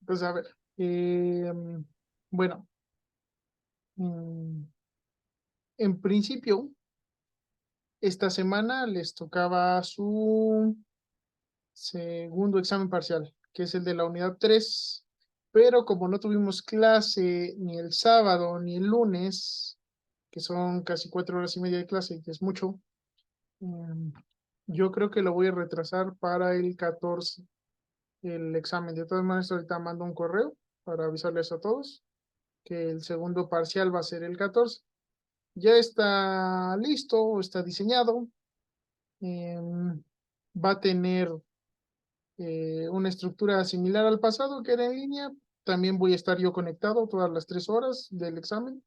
Entonces, a ver, bueno, mm, en principio, esta semana les tocaba su segundo examen parcial, que es el de la unidad 3, pero como no tuvimos clase ni el sábado ni el lunes, que son casi 4 horas y media de clase, que es mucho, mm, yo creo que lo voy a retrasar para el 14, el examen. De todas maneras, ahorita mando un correo para avisarles a todos que el segundo parcial va a ser el 14. Ya está listo, está diseñado, va a tener una estructura similar al pasado que era en línea. También voy a estar yo conectado todas las 3 horas del examen,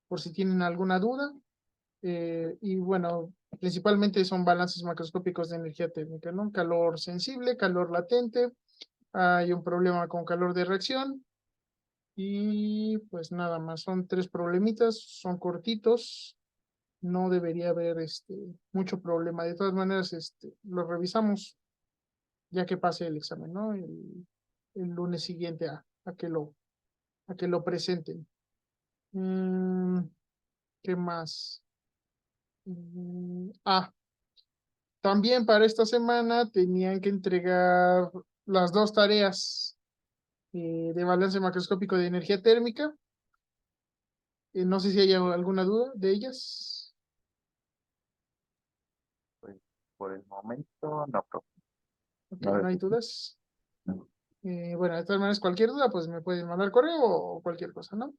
por si tienen alguna duda. Y bueno, principalmente son balances macroscópicos de energía térmica, ¿no? Calor sensible, calor latente, hay un problema con calor de reacción y pues nada más, son 3 problemitas, son cortitos, no debería haber mucho problema. De todas maneras, lo revisamos ya que pase el examen, ¿no? El lunes siguiente a que lo presenten. Mm, ¿Qué más? También para esta semana tenían que entregar las 2 tareas de balance macroscópico de energía térmica. No sé si hay alguna duda de ellas. Pues, por el momento, no, profe. Ok, No no hay necesito. dudas. Bueno, de todas maneras, cualquier duda, pues me pueden mandar correo o cualquier cosa, ¿no?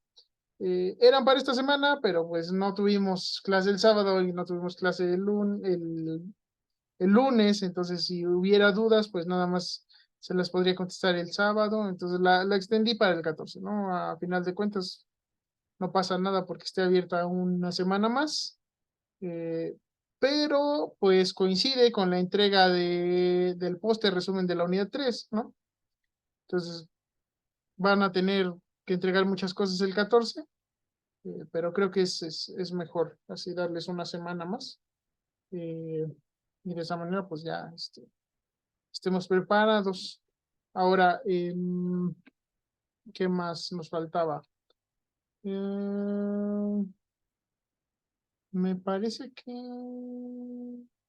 Eran para esta semana, pero pues no tuvimos clase el sábado y no tuvimos clase el lunes, entonces si hubiera dudas, pues nada más se las podría contestar el sábado, entonces la extendí para el 14, ¿no? A final de cuentas, no pasa nada porque esté abierta una semana más, eh, pero pues coincide con la entrega del póster resumen de la unidad 3, ¿no? Entonces van a tener que entregar muchas cosas el 14, pero creo que es mejor así darles una semana más. eh, y de esa manera, pues ya estemos preparados. Ahora, ¿qué más nos faltaba? Eh, Me parece que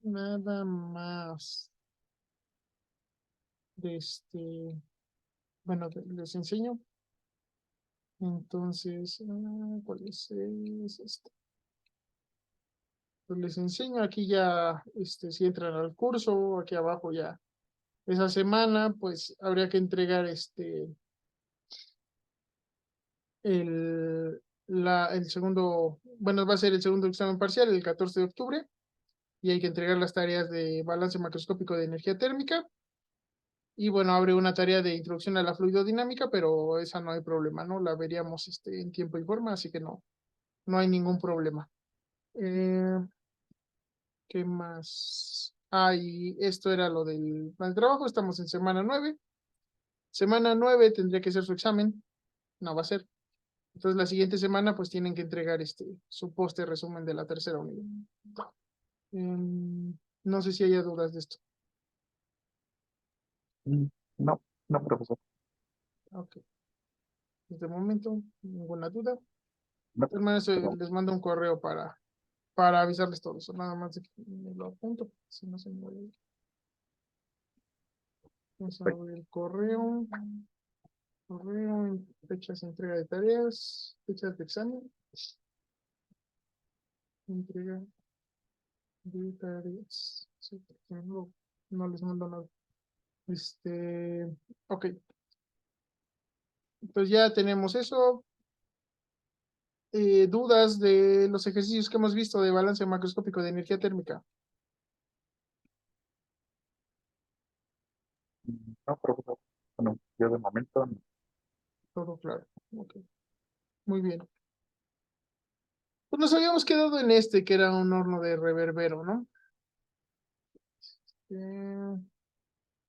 nada más de bueno, les enseño. Entonces, ¿cuál es este? Pues les enseño aquí ya, si entran al curso, aquí abajo ya. Esa semana, pues habría que entregar el segundo, bueno, va a ser el segundo examen parcial el 14 de octubre y hay que entregar las tareas de balance macroscópico de energía térmica. Y bueno, abre una tarea de introducción a la fluidodinámica, pero esa no hay problema, ¿no? La veríamos en tiempo y forma, así que no hay ningún problema. Eh, ¿Qué más? Y esto era lo del plan de trabajo, estamos en semana 9. Semana 9 tendría que ser su examen, no va a ser. Entonces la siguiente semana pues tienen que entregar su póster resumen de la tercera unidad. No sé si haya dudas de esto. Mm, No, no, profesor. Ok, desde el momento, ninguna duda. No, Hermanos, pero, les mando un correo para avisarles todo eso. Nada más de que me lo apunto, si no se me va a ir. Vamos a pues, abrir el correo. Correo, fechas de entrega de tareas, fechas de examen, entrega de tareas. Sí, porque no les mando nada. Ok, entonces ya tenemos eso. Dudas de los ejercicios que hemos visto de balance macroscópico de energía térmica. no, profesor. Bueno, yo de momento, no. Todo claro. Ok, muy bien. Pues nos habíamos quedado en que era un horno de reverbero, ¿no?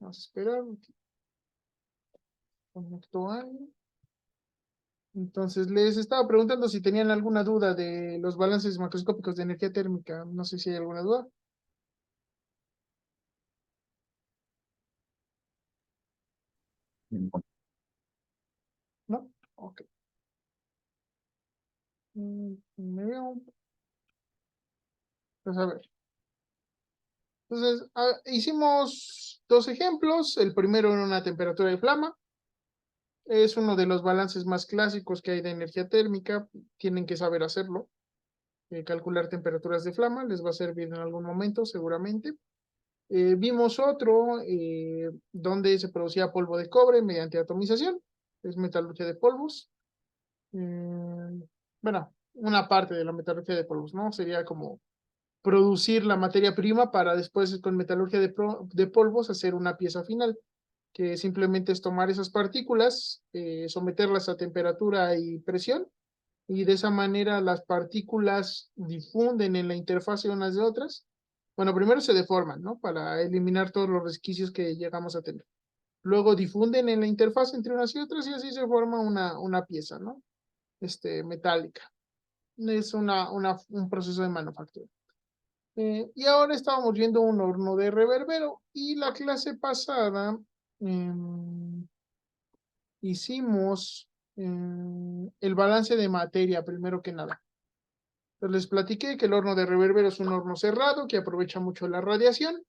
Vamos a esperar. Conecto algo. Entonces, les estaba preguntando si tenían alguna duda de los balances macroscópicos de energía térmica. No sé si hay alguna duda. Ninguno. ¿No? Ok. Me veo. Pues a ver. Entonces, hicimos dos ejemplos. El primero en una temperatura de flama. Es uno de los balances más clásicos que hay de energía térmica. Tienen que saber hacerlo. Calcular temperaturas de flama. Les va a servir en algún momento, seguramente. Vimos otro donde se producía polvo de cobre mediante atomización. Es metalurgia de polvos. Bueno, una parte de la metalurgia de polvos, ¿no? Sería como producir la materia prima para después con metalurgia de polvos hacer una pieza final, que simplemente es tomar esas partículas, someterlas a temperatura y presión, y de esa manera las partículas difunden en la interfase unas de otras. Bueno, primero se deforman, ¿no? Para eliminar todos los resquicios que llegamos a tener. Luego difunden en la interfaz entre unas y otras y así se forma una pieza, ¿no? Metálica. Es un proceso de manufactura. Y ahora estábamos viendo un horno de reverbero y la clase pasada hicimos el balance de materia, primero que nada. Entonces les platiqué que el horno de reverbero es un horno cerrado que aprovecha mucho la radiación,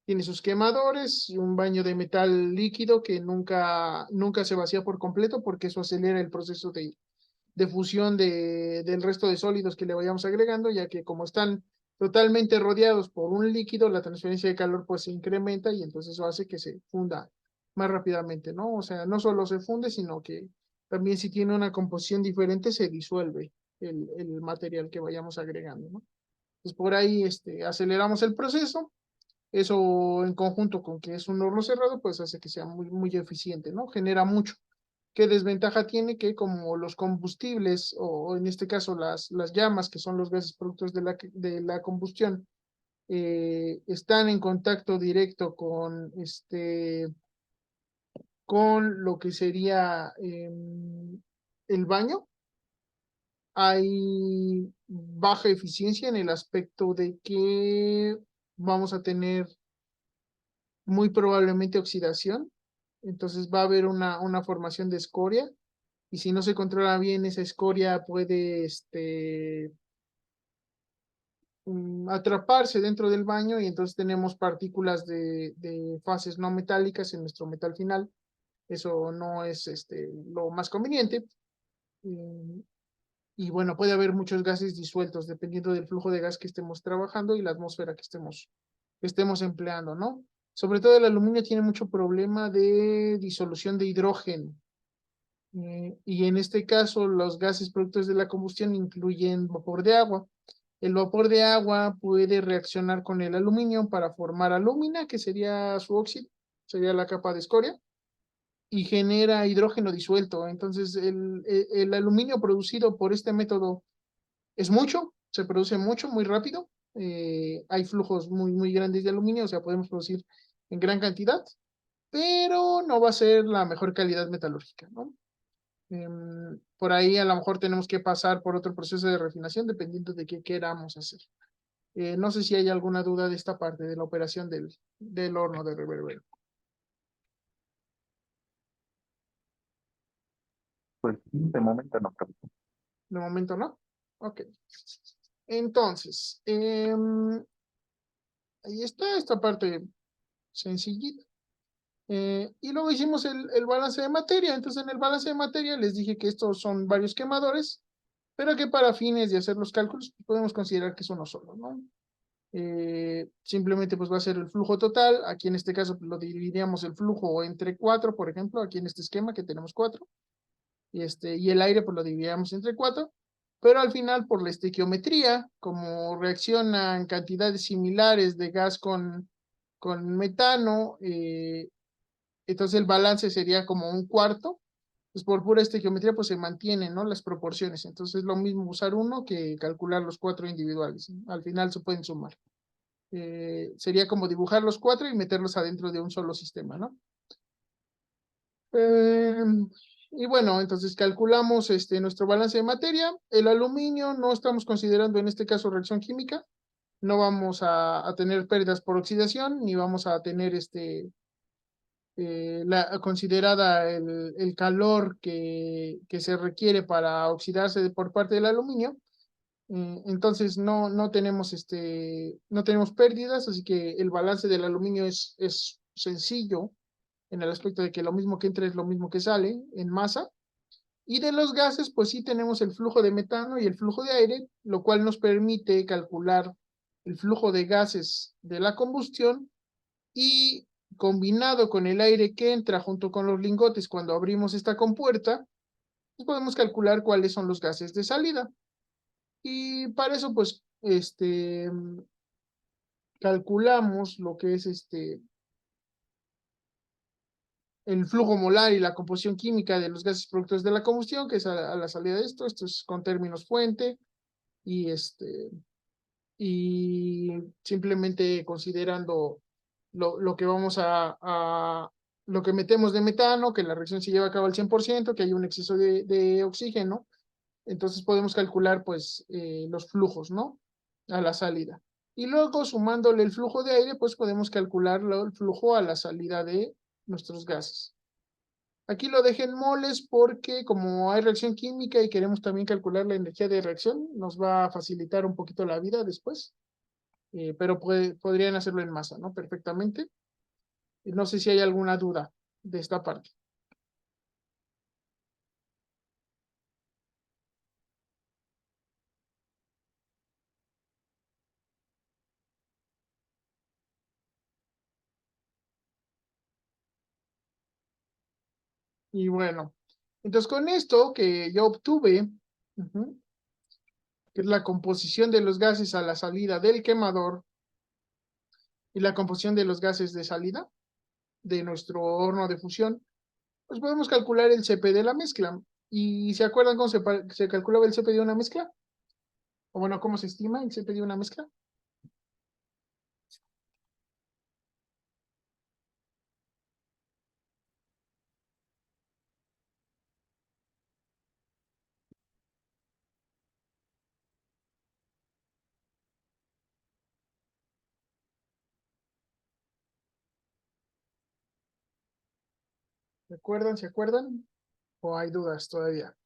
tiene sus quemadores y un baño de metal líquido que nunca se vacía por completo porque eso acelera el proceso de fusión del resto de sólidos que le vayamos agregando, ya que como están totalmente rodeados por un líquido, la transferencia de calor pues se incrementa y entonces eso hace que se funda más rápidamente, ¿no? O sea, no solo se funde, sino que también si tiene una composición diferente se disuelve el material que vayamos agregando, ¿no? Entonces por ahí aceleramos el proceso, eso en conjunto con que es un horno cerrado, pues hace que sea muy eficiente, ¿no? Genera mucho. ¿Qué desventaja tiene? Que como los combustibles, o en este caso las llamas, que son los gases productos de la combustión, están en contacto directo con lo que sería el baño, hay baja eficiencia en el aspecto de que vamos a tener muy probablemente oxidación, entonces va a haber una formación de escoria y si no se controla bien esa escoria puede atraparse dentro del baño y entonces tenemos partículas de fases no metálicas en nuestro metal final. Eso no es lo más conveniente. Mm, y bueno, puede haber muchos gases disueltos dependiendo del flujo de gas que estemos trabajando y la atmósfera que estemos empleando, ¿no? Sobre todo el aluminio tiene mucho problema de disolución de hidrógeno. Y en este caso, los gases productos de la combustión incluyen vapor de agua. El vapor de agua puede reaccionar con el aluminio para formar alúmina, que sería su óxido, sería la capa de escoria, y genera hidrógeno disuelto. Entonces, el aluminio producido por este método es mucho, se produce mucho, muy rápido. Hay flujos muy grandes de aluminio, o sea, podemos producir en gran cantidad, pero no va a ser la mejor calidad metalúrgica, ¿no? Por ahí a lo mejor tenemos que pasar por otro proceso de refinación dependiendo de qué queramos hacer. No sé si hay alguna duda de esta parte de la operación del horno de reverbero. Pues de momento no, profesor. De momento no. Ok. Entonces, ahí está esta parte sencillita. Y luego hicimos el balance de materia. Entonces, en el balance de materia les dije que estos son varios quemadores, pero que para fines de hacer los cálculos podemos considerar que es uno solo, ¿no? Simplemente pues va a ser el flujo total. Aquí en este caso pues, lo dividiríamos el flujo entre 4, por ejemplo, aquí en este esquema que tenemos 4, y el aire pues lo dividiríamos entre 4, pero al final por la estequiometría, como reaccionan cantidades similares de gas con metano, entonces el balance sería como un cuarto, pues por pura estequiometría pues se mantienen, ¿no? Las proporciones, entonces es lo mismo usar uno que calcular los 4 individuales, ¿no? Al final se pueden sumar. Sería como dibujar los 4 y meterlos adentro de un solo sistema, ¿no? Eh, y bueno, entonces calculamos nuestro balance de materia. El aluminio no estamos considerando en este caso reacción química. No vamos a tener pérdidas por oxidación, ni vamos a tener considerada el calor que se requiere para oxidarse por parte del aluminio. Entonces no tenemos no tenemos pérdidas, así que el balance del aluminio es sencillo en el aspecto de que lo mismo que entra es lo mismo que sale en masa. Y de los gases, pues sí tenemos el flujo de metano y el flujo de aire, lo cual nos permite calcular el flujo de gases de la combustión y combinado con el aire que entra junto con los lingotes cuando abrimos esta compuerta, pues podemos calcular cuáles son los gases de salida. Y para eso, pues, calculamos lo que es el flujo molar y la composición química de los gases productos de la combustión, que es a la salida de esto es con términos fuente, y y simplemente considerando lo que vamos lo que metemos de metano, que la reacción se lleva a cabo al 100%, que hay un exceso de oxígeno, entonces podemos calcular pues los flujos, ¿no? A la salida. Y luego sumándole el flujo de aire, pues podemos calcular el flujo a la salida de nuestros gases. Aquí lo dejé en moles porque como hay reacción química y queremos también calcular la energía de reacción, nos va a facilitar un poquito la vida después, pero podrían hacerlo en masa, ¿no? Perfectamente. Y no sé si hay alguna duda de esta parte. Y bueno, entonces con esto que yo obtuve, que es la composición de los gases a la salida del quemador y la composición de los gases de salida de nuestro horno de fusión, pues podemos calcular el CP de la mezcla. ¿Y se acuerdan cómo se calculaba el CP de una mezcla? O bueno, ¿cómo se estima el CP de una mezcla? ¿Se acuerdan? ¿Se acuerdan? ¿O hay dudas todavía?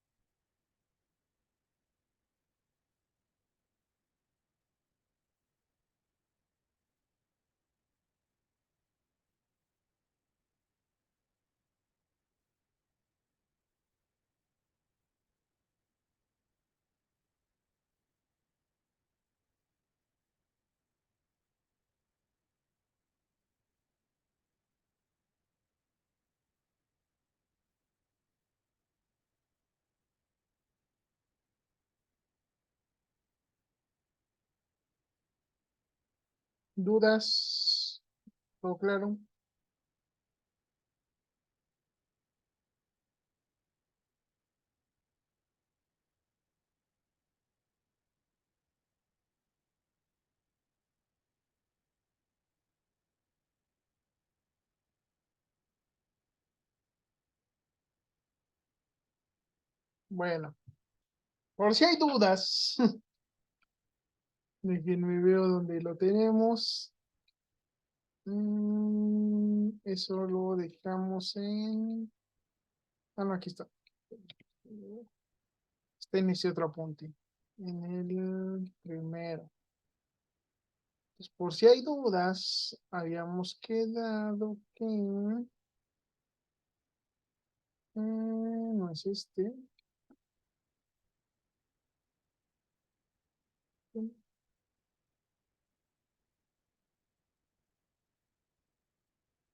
¿Dudas? ¿Todo claro? Bueno, por si hay dudas, déjenme veo dónde lo tenemos. Eso lo dejamos en... Ah, no, aquí está. Está en ese otro apunte. En el primero. Pues por si hay dudas, habíamos quedado que... no es este.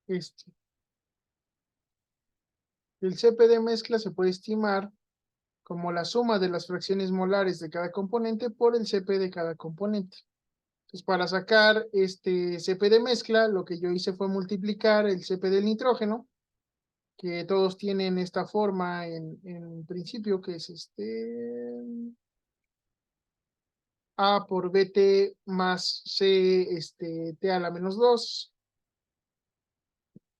Este. El CP de mezcla se puede estimar como la suma de las fracciones molares de cada componente por el CP de cada componente. Entonces, para sacar este CP de mezcla, lo que yo hice fue multiplicar el CP del nitrógeno, que todos tienen esta forma en principio, que es A por BT más C, T a la menos 2.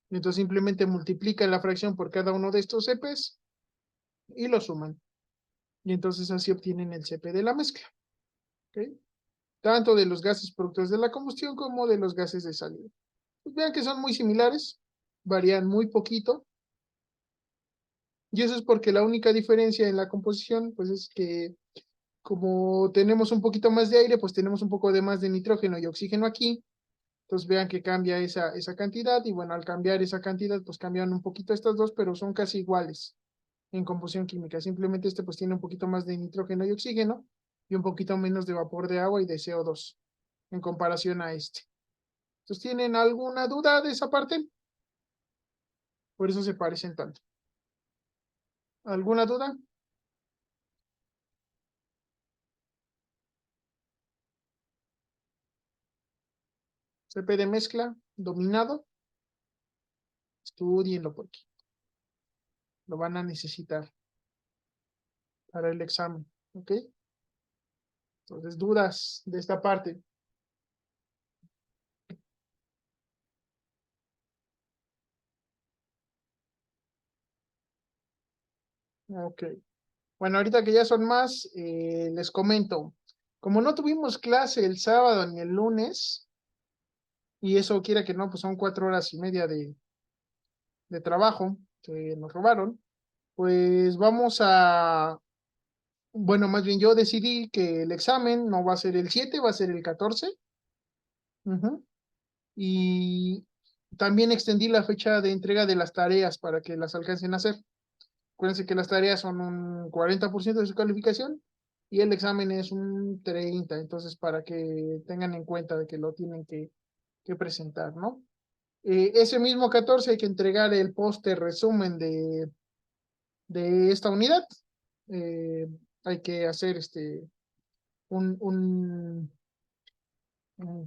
Entonces simplemente multiplican la fracción por cada uno de estos CPs y lo suman. Y entonces así obtienen el CP de la mezcla. ¿Ok? Tanto de los gases productos de la combustión como de los gases de salida. Pues vean que son muy similares. varían muy poquito. Y eso es porque la única diferencia en la composición, pues es que como tenemos un poquito más de aire, pues tenemos un poco de más de nitrógeno y oxígeno aquí. Entonces vean que cambia esa cantidad y bueno, al cambiar esa cantidad, pues cambian un poquito estas dos, pero son casi iguales en composición química. Simplemente este pues tiene un poquito más de nitrógeno y oxígeno y un poquito menos de vapor de agua y de CO2 en comparación a este. Entonces, ¿tienen alguna duda de esa parte? Por eso se parecen tanto. ¿Alguna duda? CP de mezcla, dominado. Estudienlo porque lo van a necesitar para el examen. ¿Ok? Entonces, dudas de esta parte. Ok. Bueno, ahorita que ya son más, les comento. Como no tuvimos clase el sábado ni el lunes, y eso quiera que no, pues son 4 horas y media de trabajo que nos robaron, pues vamos a, bueno, más bien yo decidí que el examen no va a ser el 7, va a ser el 14. Ujú. Y también extendí la fecha de entrega de las tareas para que las alcancen a hacer. Acuérdense que las tareas son un 40% de su calificación y el examen es un 30%, entonces para que tengan en cuenta de que lo tienen que presentar, ¿no? Ese mismo 14 hay que entregar el póster resumen de esta unidad. Eh, Hay que hacer un, un,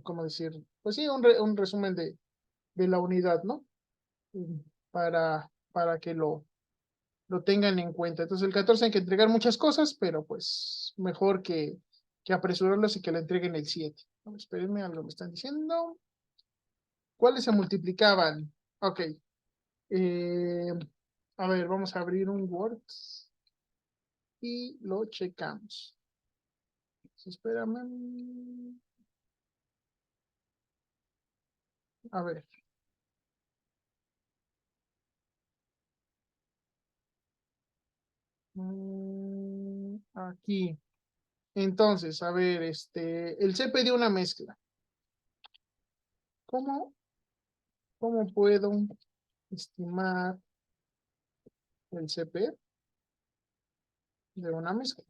¿cómo decir? Pues sí, un resumen de la unidad, ¿no? Mm, para que lo tengan en cuenta. Entonces el 14 hay que entregar muchas cosas, pero pues mejor que apresurarlos y que la entreguen el 7. No, espérenme, algo me están diciendo. ¿Cuáles se multiplicaban? Ok. eh, a ver, vamos a abrir un Word y lo checamos. Espérame. A ver. Aquí. Entonces, a ver, el CP de una mezcla. ¿Cómo, cómo puedo estimar el CP de una mezcla?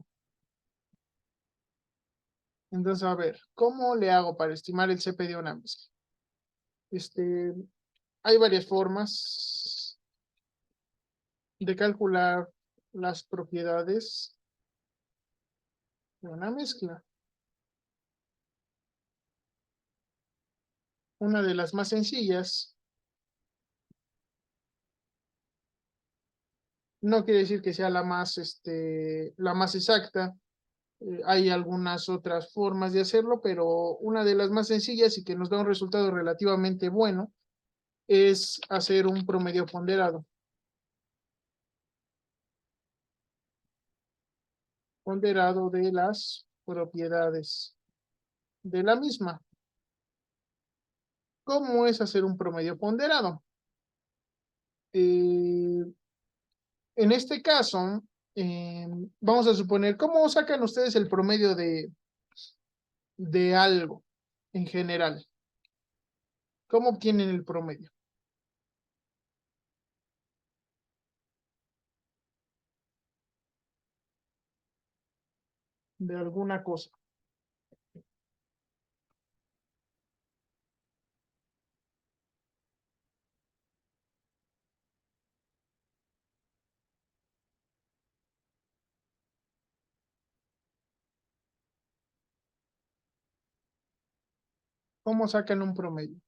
Entonces, a ver, ¿cómo le hago para estimar el CP de una mezcla? Este, Hay varias formas de calcular las propiedades de una mezcla. Una de las más sencillas, no quiere decir que sea la más exacta. Hay algunas otras formas de hacerlo, pero una de las más sencillas y que nos da un resultado relativamente bueno es hacer un promedio ponderado. Ponderado de las propiedades de la misma. ¿Cómo es hacer un promedio ponderado? Eh, en este caso, vamos a suponer, ¿cómo sacan ustedes el promedio de algo en general? ¿Cómo obtienen el promedio de alguna cosa? ¿Cómo sacan un promedio?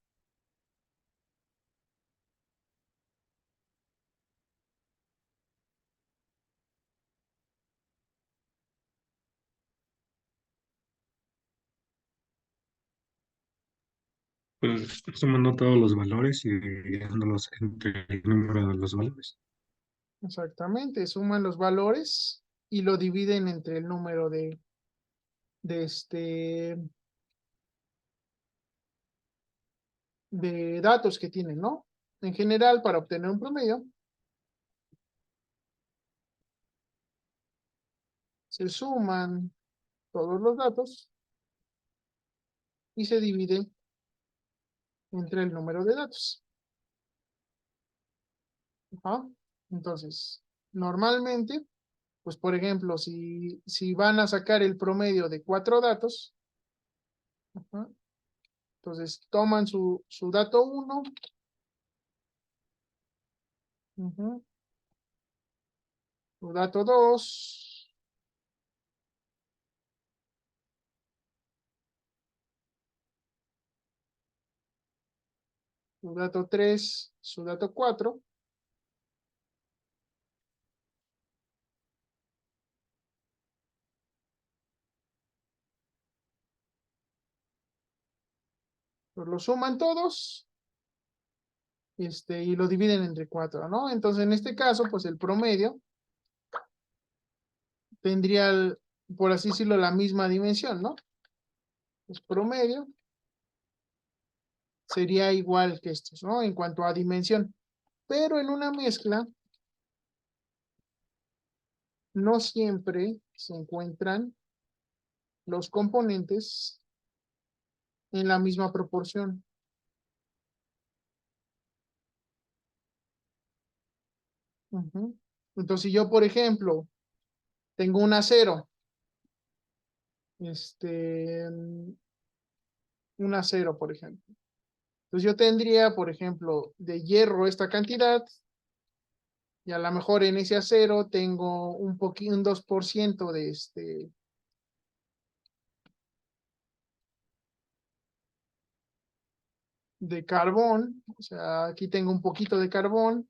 Pues sumando todos los valores y dividiéndolos entre el número de los valores. Exactamente, suman los valores y lo dividen entre el número de, de datos que tienen, ¿no? en general, para obtener un promedio, se suman todos los datos y se divide entre el número de datos. Ajá. Entonces, normalmente, pues por ejemplo, si van a sacar el promedio de 4 datos, ajá, entonces toman su dato 1, su dato 2, su dato 3, su dato 4, pues lo suman todos, y lo dividen entre 4, ¿no? Entonces, en este caso, pues el promedio tendría, por así decirlo, la misma dimensión, ¿no? Pues promedio sería igual que estos, ¿no? En cuanto a dimensión. Pero en una mezcla, no siempre se encuentran los componentes en la misma proporción. Ujú. Entonces, si yo, por ejemplo, tengo un acero, este, un acero, por ejemplo. Entonces, yo tendría, por ejemplo, de hierro esta cantidad, y a lo mejor en ese acero tengo un 2% de carbón, o sea, aquí tengo un poquito de carbón,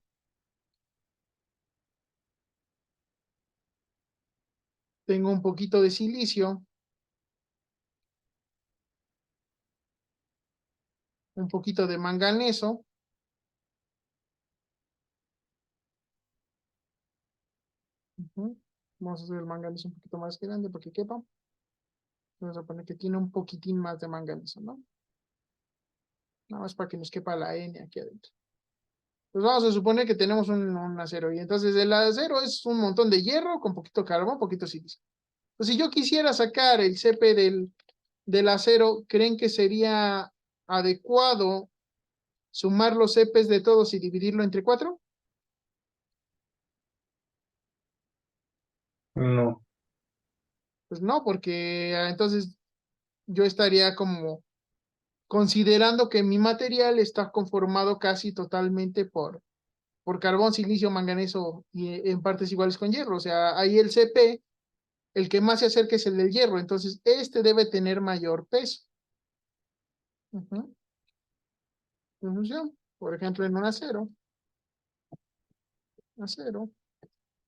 tengo un poquito de silicio, un poquito de manganeso, ujú. Vamos a hacer el manganeso un poquito más grande para que quepa. Vamos a poner que tiene un poquitín más de manganeso, ¿no? Nada más para que nos quepa la N aquí adentro. Pues vamos a suponer que tenemos un acero, y entonces el acero es un montón de hierro con poquito carbón, poquito silicio. Pues si yo quisiera sacar el CP del acero, ¿creen que sería adecuado sumar los CPs de todos y dividirlo entre 4? No, Pues no, porque entonces yo estaría como considerando que mi material está conformado casi totalmente por carbón, silicio, manganeso y en partes iguales con hierro. O sea, ahí el CP, el que más se acerca es el del hierro. Entonces, este debe tener mayor peso. Ujú. Conclusión, por ejemplo, en un acero,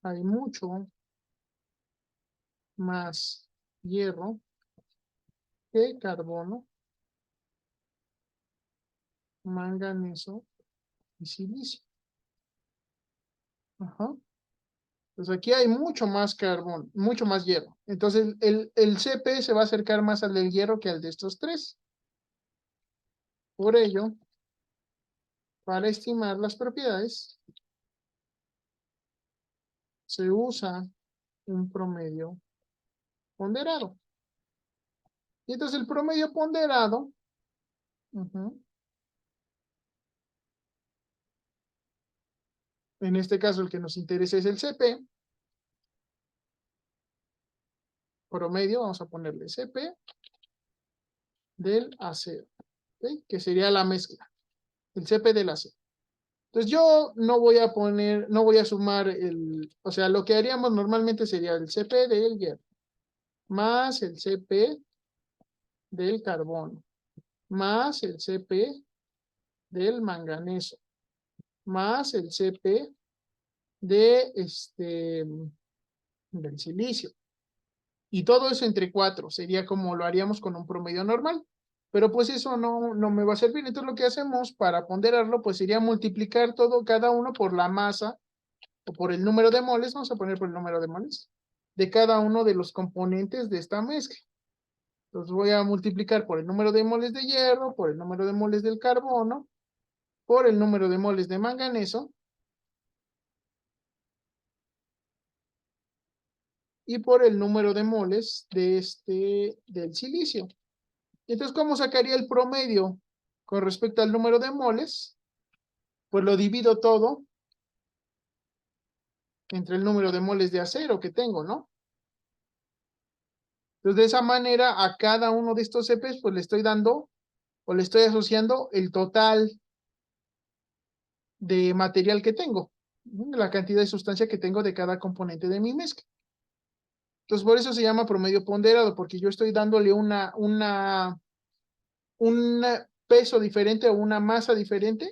hay mucho más hierro que carbono, manganeso y silicio. Ajá. Pues aquí hay mucho más carbón, mucho más hierro. Entonces el CP se va a acercar más al del hierro que al de estos tres. Por ello, para estimar las propiedades, se usa un promedio ponderado. Y entonces el promedio ponderado, ujú, en este caso el que nos interesa es el CP, promedio, vamos a ponerle CP del acero, ¿ok? Que sería la mezcla, el CP del acero. Entonces yo no voy a poner, no voy a sumar o sea, lo que haríamos normalmente sería el CP del hierro, más el CP del carbono, más el CP del manganeso, más el CP de del silicio. Y todo eso entre 4 sería como lo haríamos con un promedio normal. Pero pues eso no me va a servir. Entonces lo que hacemos para ponderarlo, pues sería multiplicar todo, cada uno por la masa o por el número de moles, vamos a poner por el número de moles, de cada uno de los componentes de esta mezcla. Entonces voy a multiplicar por el número de moles de hierro, por el número de moles del carbono, por el número de moles de manganeso y por el número de moles del silicio. Entonces, ¿cómo sacaría el promedio con respecto al número de moles? Pues lo divido todo entre el número de moles de acero que tengo, ¿no? Entonces, de esa manera, a cada uno de estos CPs, pues le estoy dando o le estoy asociando el total de material que tengo, ¿no? La cantidad de sustancia que tengo de cada componente de mi mezcla. Entonces, por eso se llama promedio ponderado, porque yo estoy dándole un peso diferente o una masa diferente.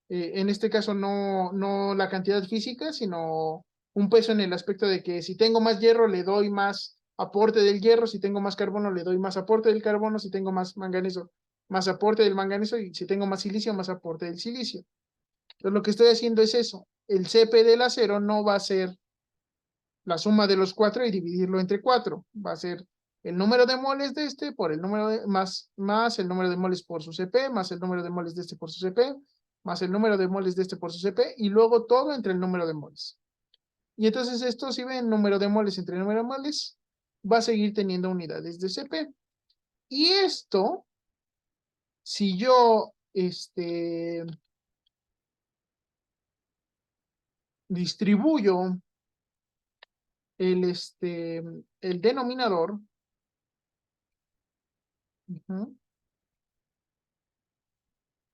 En este caso, no la cantidad física, sino un peso en el aspecto de que si tengo más hierro, le doy más aporte del hierro, si tengo más carbono, le doy más aporte del carbono, si tengo más manganeso, más aporte del manganeso, y si tengo más silicio, más aporte del silicio. Entonces, lo que estoy haciendo es eso. El CP del acero no va a ser la suma de los cuatro y dividirlo entre cuatro. Va a ser el número de moles de por el número de, más el número de moles por su CP, más el número de moles de por su CP, más el número de moles de por su CP, y luego todo entre el número de moles. Y entonces esto, si ven número de moles entre número de moles, va a seguir teniendo unidades de CP. Y esto, si yo distribuyo el denominador,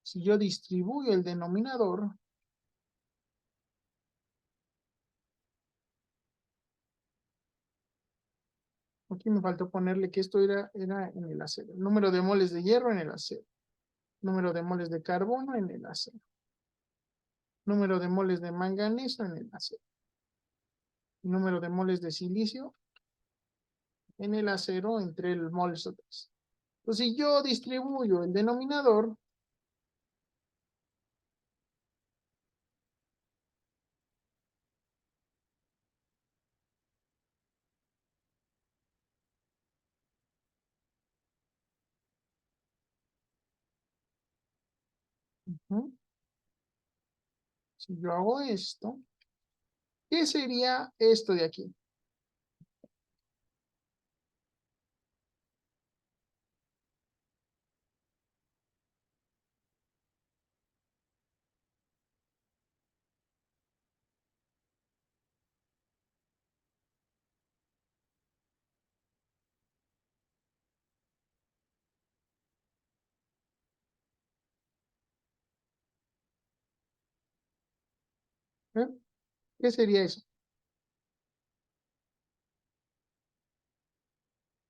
si yo distribuyo el denominador, aquí me faltó ponerle que esto era en el acero. El número de moles de hierro en el acero. Número de moles de carbono en el acero. Número de moles de manganeso en el acero. Número de moles de silicio en el acero entre el moles otros. Entonces, si yo distribuyo el denominador, si yo hago esto, ¿qué sería esto de aquí? ¿Eh? ¿Qué sería eso?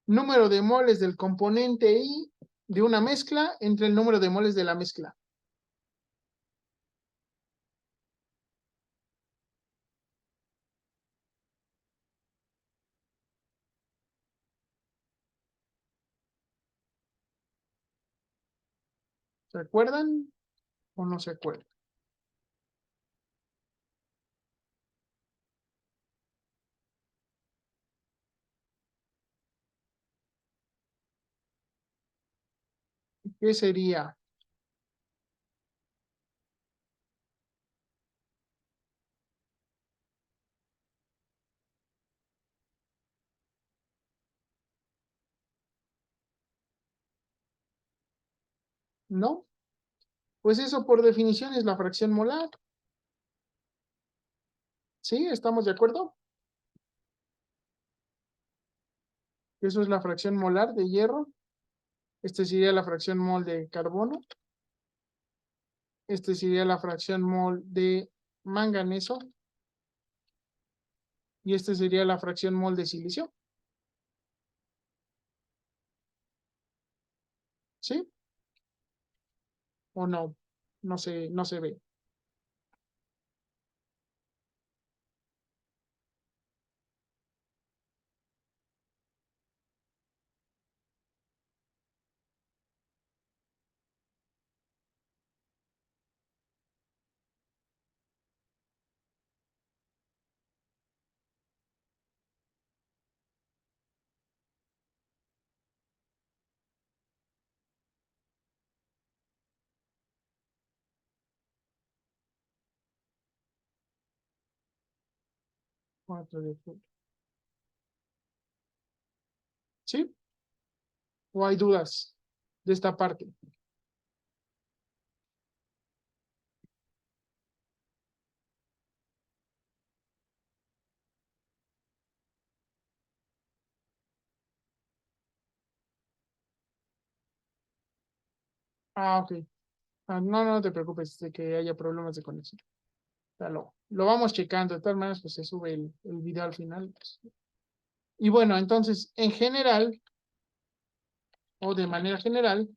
Número de moles del componente I de una mezcla entre el número de moles de la mezcla. ¿Se acuerdan o no se acuerdan? ¿Qué sería? ¿No? Pues eso por definición es la fracción molar. ¿Sí? ¿Estamos de acuerdo? Eso es la fracción molar de hierro. Este sería la fracción mol de carbono. Este sería la fracción mol de manganeso. Y este sería la fracción mol de silicio. ¿Sí? ¿O no? No se ve. 4 de julio. ¿Sí? ¿O hay dudas de esta parte? Ah, ok. Ah, no, no te preocupes de que haya problemas de conexión. O sea, lo vamos checando. De todas maneras, pues se sube el video al final. Pues. Y bueno, entonces, en general, o de manera general,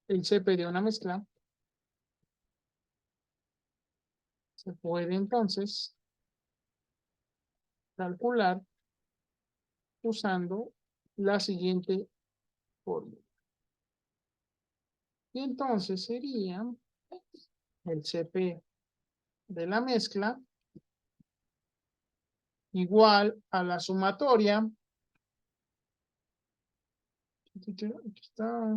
el CP de una mezcla se puede entonces calcular usando la siguiente fórmula. Y entonces sería el CP de la mezcla igual a la sumatoria. Aquí está,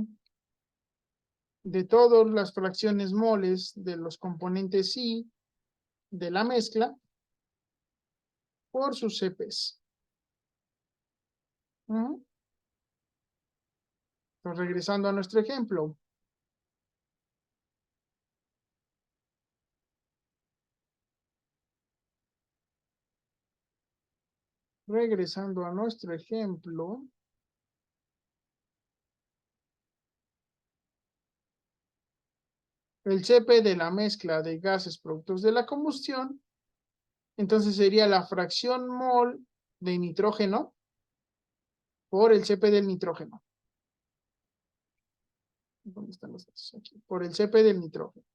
de todas las fracciones moles de los componentes I de la mezcla por sus CPs. Entonces, regresando a nuestro ejemplo. Regresando a nuestro ejemplo. El CP de la mezcla de gases productos de la combustión, entonces sería la fracción mol de nitrógeno por el CP del nitrógeno. ¿Dónde están los datos? Aquí. Por el CP del nitrógeno.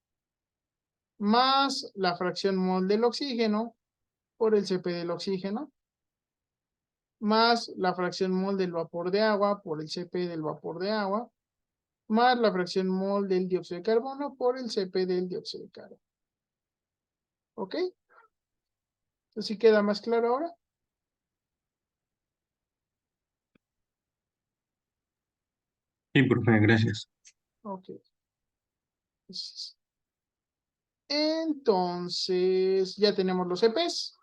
Más la fracción mol del oxígeno por el CP del oxígeno. Más la fracción mol del vapor de agua por el CP del vapor de agua. Más la fracción mol del dióxido de carbono por el CP del dióxido de carbono. ¿Ok? Entonces, ¿sí queda más claro ahora? Sí, profe, gracias. Ok. Entonces, ya tenemos los CPs.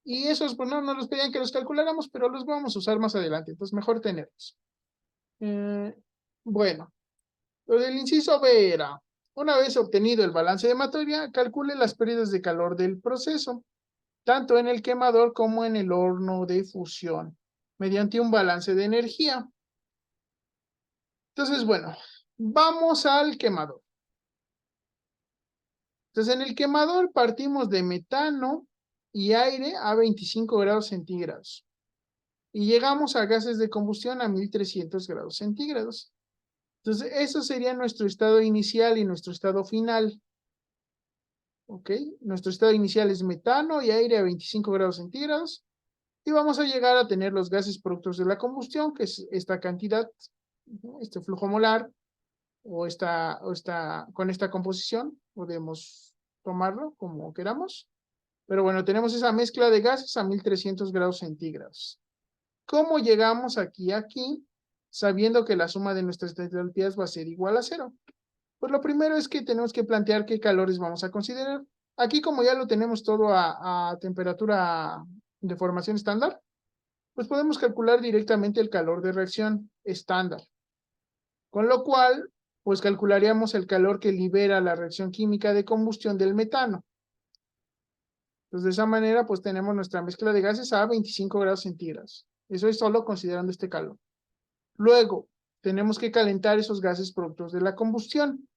Y esos, pues no nos pedían que los calculáramos, pero los vamos a usar más adelante. Entonces, mejor tenerlos. Bueno, lo del inciso B era, una vez obtenido el balance de materia, calcule las pérdidas de calor del proceso, tanto en el quemador como en el horno de fusión, mediante un balance de energía. Entonces, bueno, vamos al quemador. Entonces, en el quemador partimos de metano y aire a 25 grados centígrados. Y llegamos a gases de combustión a 1300 grados centígrados. Entonces, eso sería nuestro estado inicial y nuestro estado final. ¿Ok? Nuestro estado inicial es metano y aire a 25 grados centígrados. Y vamos a llegar a tener los gases productos de la combustión, que es esta cantidad, este flujo molar, con esta composición. Podemos tomarlo como queramos. Pero bueno, tenemos esa mezcla de gases a 1300 grados centígrados. ¿Cómo llegamos aquí a aquí, sabiendo que la suma de nuestras entalpías va a ser igual a 0? Pues lo primero es que tenemos que plantear qué calores vamos a considerar. Aquí, como ya lo tenemos todo a temperatura de formación estándar, pues podemos calcular directamente el calor de reacción estándar. Con lo cual, pues calcularíamos el calor que libera la reacción química de combustión del metano. Entonces, de esa manera, pues tenemos nuestra mezcla de gases a 25 grados centígrados. Eso es solo considerando este calor. Luego, tenemos que calentar esos gases productos de la combustión.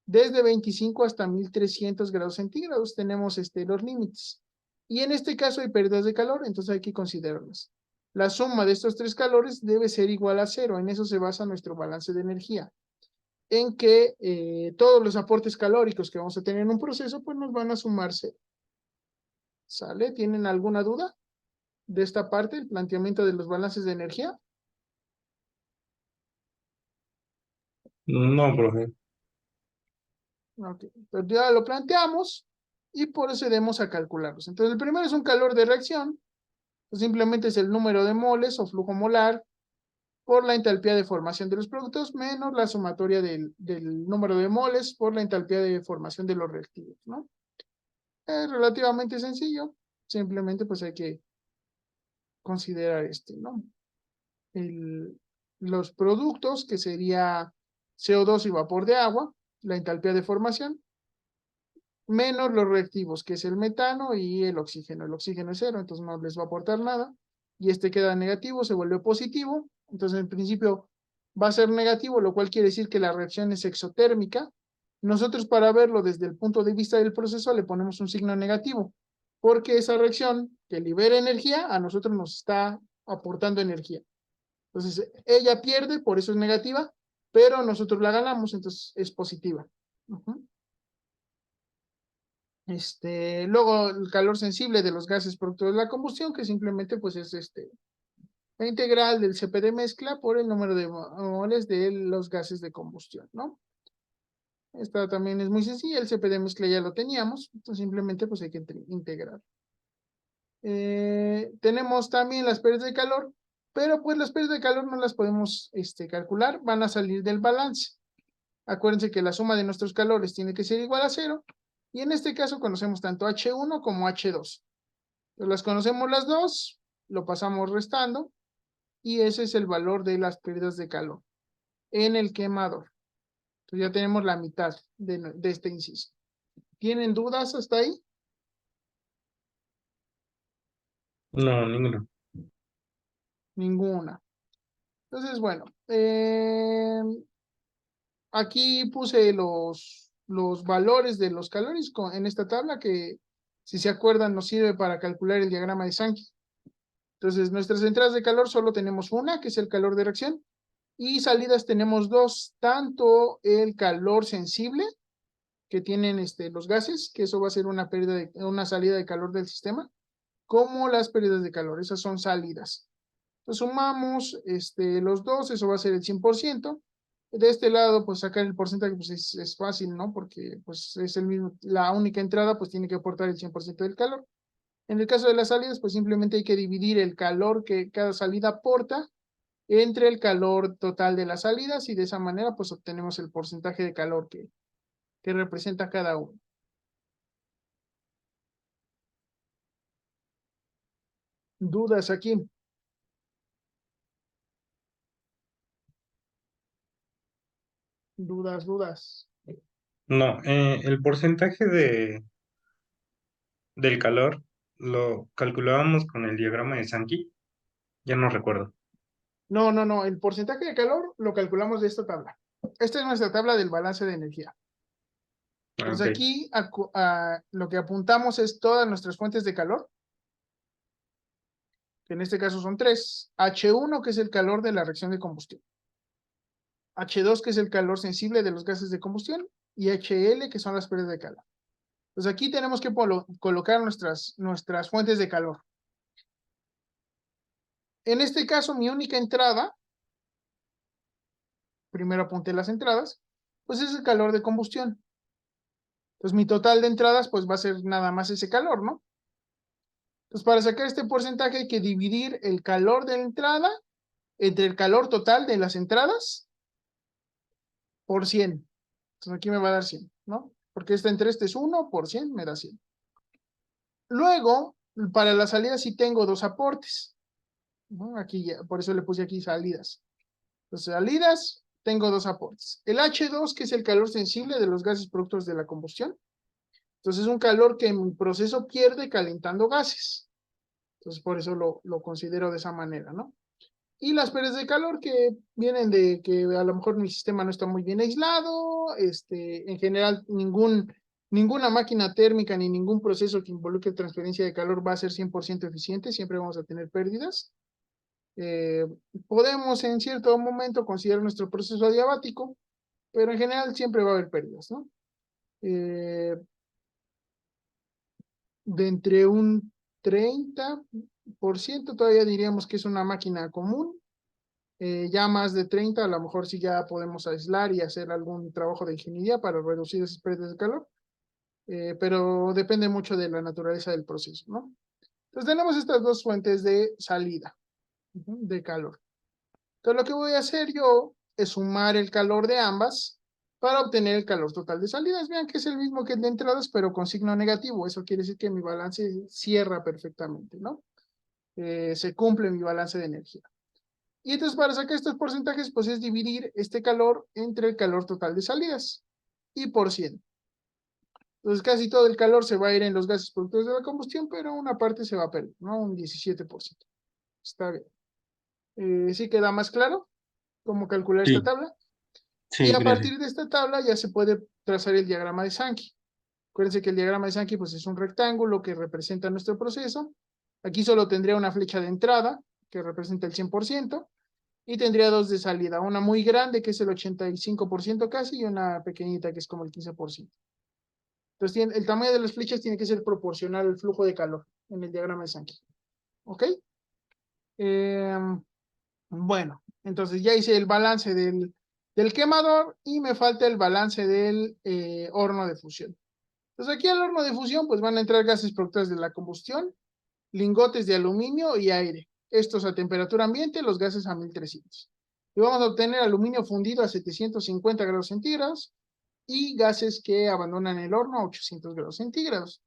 Desde 25 hasta 1300 grados centígrados tenemos los límites. Y en este caso hay pérdidas de calor, entonces hay que considerarlas. La suma de estos tres calores debe ser igual a 0. En eso se basa nuestro balance de energía. En que todos los aportes calóricos que vamos a tener en un proceso, pues nos van a sumar 0. ¿Sale? ¿Tienen alguna duda de esta parte, el planteamiento de los balances de energía? No, profe. Ok, pues ya lo planteamos y procedemos a calcularlos. Entonces, el primero es un calor de reacción. Pues simplemente es el número de moles o flujo molar por la entalpía de formación de los productos menos la sumatoria del número de moles por la entalpía de formación de los reactivos, ¿no? Es relativamente sencillo, simplemente pues hay que considerar ¿no? Los productos, que sería CO2 y vapor de agua, la entalpía de formación, menos los reactivos, que es el metano y el oxígeno. El oxígeno es cero, entonces no les va a aportar nada. Y este queda negativo, se vuelve positivo. Entonces, en principio, va a ser negativo, lo cual quiere decir que la reacción es exotérmica. Nosotros, para verlo desde el punto de vista del proceso, le ponemos un signo negativo, porque esa reacción que libera energía, a nosotros nos está aportando energía. Entonces, ella pierde, por eso es negativa, pero nosotros la ganamos, entonces es positiva. Luego, el calor sensible de los gases producto de la combustión, que simplemente pues es la integral del CP de mezcla por el número de moles de los gases de combustión, ¿no? Esta también es muy sencilla, el CP de mezcla ya lo teníamos, entonces simplemente pues hay que integrar. Tenemos también las pérdidas de calor, pero pues las pérdidas de calor no las podemos calcular, van a salir del balance. Acuérdense que la suma de nuestros calores tiene que ser igual a 0, y en este caso conocemos tanto H1 como H2. Entonces las conocemos las dos, lo pasamos restando, y ese es el valor de las pérdidas de calor en el quemador. Entonces ya tenemos la mitad de este inciso. ¿Tienen dudas hasta ahí? No, ninguno. Ninguna. Entonces, bueno, aquí puse los valores de los calores en esta tabla que, si se acuerdan, nos sirve para calcular el diagrama de Sankey. Entonces, nuestras entradas de calor solo tenemos una, que es el calor de reacción, y salidas tenemos dos, tanto el calor sensible que tienen los gases, que eso va a ser una una salida de calor del sistema, como las pérdidas de calor, esas son salidas. Entonces sumamos los dos, eso va a ser el 100%. De este lado, pues sacar el porcentaje pues es fácil, ¿no? Porque pues es el mismo, la única entrada pues tiene que aportar el 100% del calor. En el caso de las salidas, pues simplemente hay que dividir el calor que cada salida aporta entre el calor total de las salidas, y de esa manera pues obtenemos el porcentaje de calor que representa cada uno. ¿Dudas aquí? Dudas. No, el porcentaje del calor lo calculábamos con el diagrama de Sankey. Ya no recuerdo. No. El porcentaje de calor lo calculamos de esta tabla. Esta es nuestra tabla del balance de energía. Ah, Entonces ok. aquí lo que apuntamos es todas nuestras fuentes de calor, que en este caso son tres. H1, que es el calor de la reacción de combustión. H2, que es el calor sensible de los gases de combustión. Y HL, que son las pérdidas de calor. Entonces aquí tenemos que colocar nuestras fuentes de calor. En este caso, mi única entrada, primero apunté las entradas, pues es el calor de combustión. Entonces mi total de entradas pues va a ser nada más ese calor, ¿no? Entonces para sacar este porcentaje hay que dividir el calor de la entrada entre el calor total de las entradas por 100. Entonces aquí me va a dar 100, ¿no? Porque entre este es 1 por 100 me da 100. Luego, para la salida sí tengo dos aportes, ¿no? Aquí ya, por eso le puse aquí salidas. Entonces, salidas, tengo dos aportes. El H2, que es el calor sensible de los gases productos de la combustión. Entonces, es un calor que mi proceso pierde calentando gases. Entonces, por eso lo considero de esa manera, ¿no? Y las pérdidas de calor que vienen de que a lo mejor mi sistema no está muy bien aislado, en general ninguna máquina térmica ni ningún proceso que involucre transferencia de calor va a ser 100% eficiente, siempre vamos a tener pérdidas. Podemos en cierto momento considerar nuestro proceso adiabático, pero en general siempre va a haber pérdidas, ¿no? De entre un 30% todavía diríamos que es una máquina común. Ya más de 30, a lo mejor sí ya podemos aislar y hacer algún trabajo de ingeniería para reducir esas pérdidas de calor, pero depende mucho de la naturaleza del proceso, ¿no? Entonces tenemos estas dos fuentes de salida de calor. Entonces lo que voy a hacer yo es sumar el calor de ambas para obtener el calor total de salidas. Vean que es el mismo que el de entradas, pero con signo negativo. Eso quiere decir que mi balance cierra perfectamente, ¿no? Se cumple mi balance de energía. Y entonces para sacar estos porcentajes, pues es dividir este calor entre el calor total de salidas y por 100. Entonces casi todo el calor se va a ir en los gases productores de la combustión, pero una parte se va a perder, ¿no? Un 17%. Está bien. ¿Sí queda más claro cómo calcular esta Sí, tabla? Y sí, a gracias. partir de esta tabla ya se puede trazar el diagrama de Sankey. Acuérdense que el diagrama de Sankey pues, es un rectángulo que representa nuestro proceso. Aquí solo tendría una flecha de entrada, que representa el 100%, y tendría dos de salida, una muy grande, que es el 85% casi, y una pequeñita, que es como el 15%. Entonces, el tamaño de las flechas tiene que ser proporcional al flujo de calor en el diagrama de Sankey. ¿Ok? Bueno, entonces ya hice el balance del quemador y me falta el balance del horno de fusión. Entonces aquí al horno de fusión pues van a entrar gases productores de la combustión, lingotes de aluminio y aire. Estos a temperatura ambiente, los gases a 1300. Y vamos a obtener aluminio fundido a 750 grados centígrados y gases que abandonan el horno a 800 grados centígrados.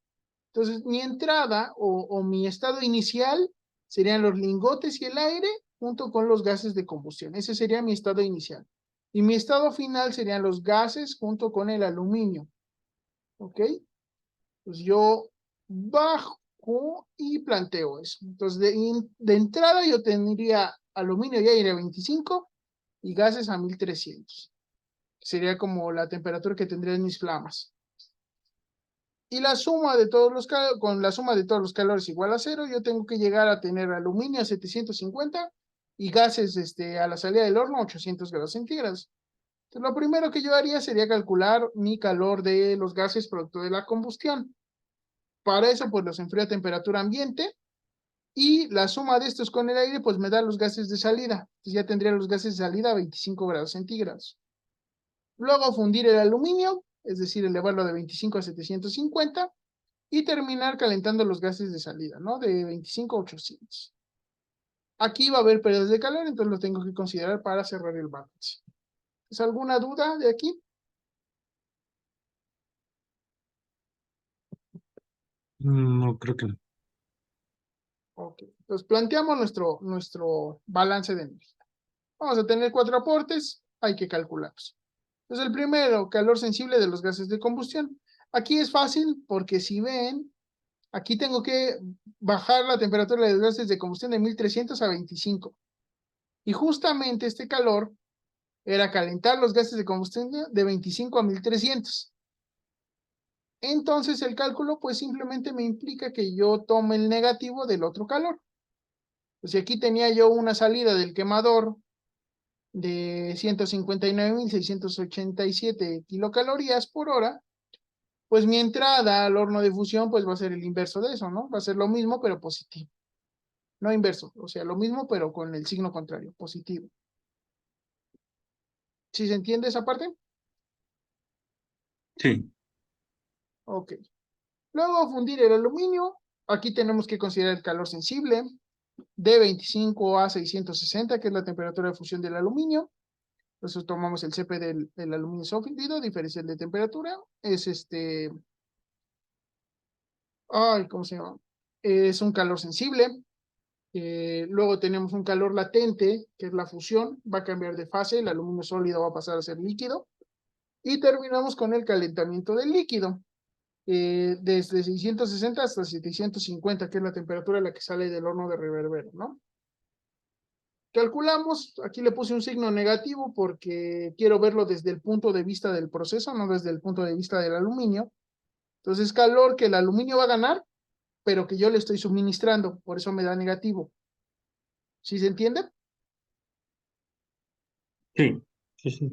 Entonces, mi entrada o mi estado inicial serían los lingotes y el aire junto con los gases de combustión. Ese sería mi estado inicial. Y mi estado final serían los gases junto con el aluminio. ¿Ok? Pues yo bajo y planteo eso. Entonces, de entrada yo tendría aluminio y aire a 25 y gases a 1300. Sería como la temperatura que tendrían mis flamas. Y la suma de todos los con la suma de todos los calores igual a 0, yo tengo que llegar a tener aluminio a 750 y gases a la salida del horno a 800 grados centígrados. Entonces, lo primero que yo haría sería calcular mi calor de los gases producto de la combustión. Para eso, pues los enfrío a temperatura ambiente y la suma de estos con el aire, pues me da los gases de salida. Entonces ya tendría los gases de salida a 25 grados centígrados. Luego fundir el aluminio, es decir, elevarlo de 25 a 750 y terminar calentando los gases de salida, ¿no? De 25 a 800. Aquí va a haber pérdidas de calor, entonces lo tengo que considerar para cerrar el balance. ¿Es alguna duda de aquí? No creo que no. Ok, entonces planteamos nuestro balance de energía. Vamos a tener 4 aportes, hay que calcularlos. Entonces el primero, calor sensible de los gases de combustión. Aquí es fácil porque si ven, aquí tengo que bajar la temperatura de los gases de combustión de 1300 a 25. Y justamente este calor era calentar los gases de combustión de 25 a 1300. Entonces el cálculo pues simplemente me implica que yo tome el negativo del otro calor. Pues si aquí tenía yo una salida del quemador de 159.687 kilocalorías por hora, pues mi entrada al horno de fusión pues va a ser el inverso de eso, ¿no? Va a ser lo mismo pero positivo. No inverso, o sea, lo mismo pero con el signo contrario, positivo. ¿Sí se entiende esa parte? Sí, Ok. Luego fundir el aluminio. Aquí tenemos que considerar el calor sensible de 25 a 660, que es la temperatura de fusión del aluminio. Entonces tomamos el CP del aluminio fundido, diferencial de temperatura. Es ay, ¿cómo se llama? Es un calor sensible. Luego tenemos un calor latente, que es la fusión. Va a cambiar de fase, el aluminio sólido va a pasar a ser líquido. Y terminamos con el calentamiento del líquido. Desde 660 hasta 750, que es la temperatura a la que sale del horno de reverbero, ¿no? Calculamos, aquí le puse un signo negativo porque quiero verlo desde el punto de vista del proceso, no desde el punto de vista del aluminio. Entonces, calor que el aluminio va a ganar, pero que yo le estoy suministrando, por eso me da negativo. ¿Sí se entiende? sí, sí, sí.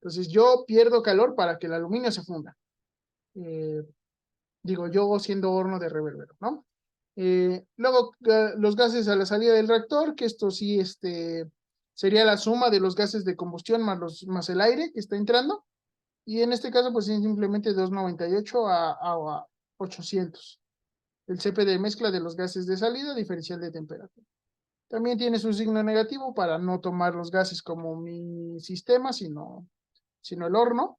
Entonces, yo pierdo calor para que el aluminio se funda. Digo, yo siendo horno de reverbero, ¿no? Luego, los gases a la salida del reactor, que esto sí sería la suma de los gases de combustión más el aire que está entrando. Y en este caso, pues simplemente 298 a 800. El CP de mezcla de los gases de salida, diferencial de temperatura. También tiene su signo negativo para no tomar los gases como mi sistema, sino sino el horno,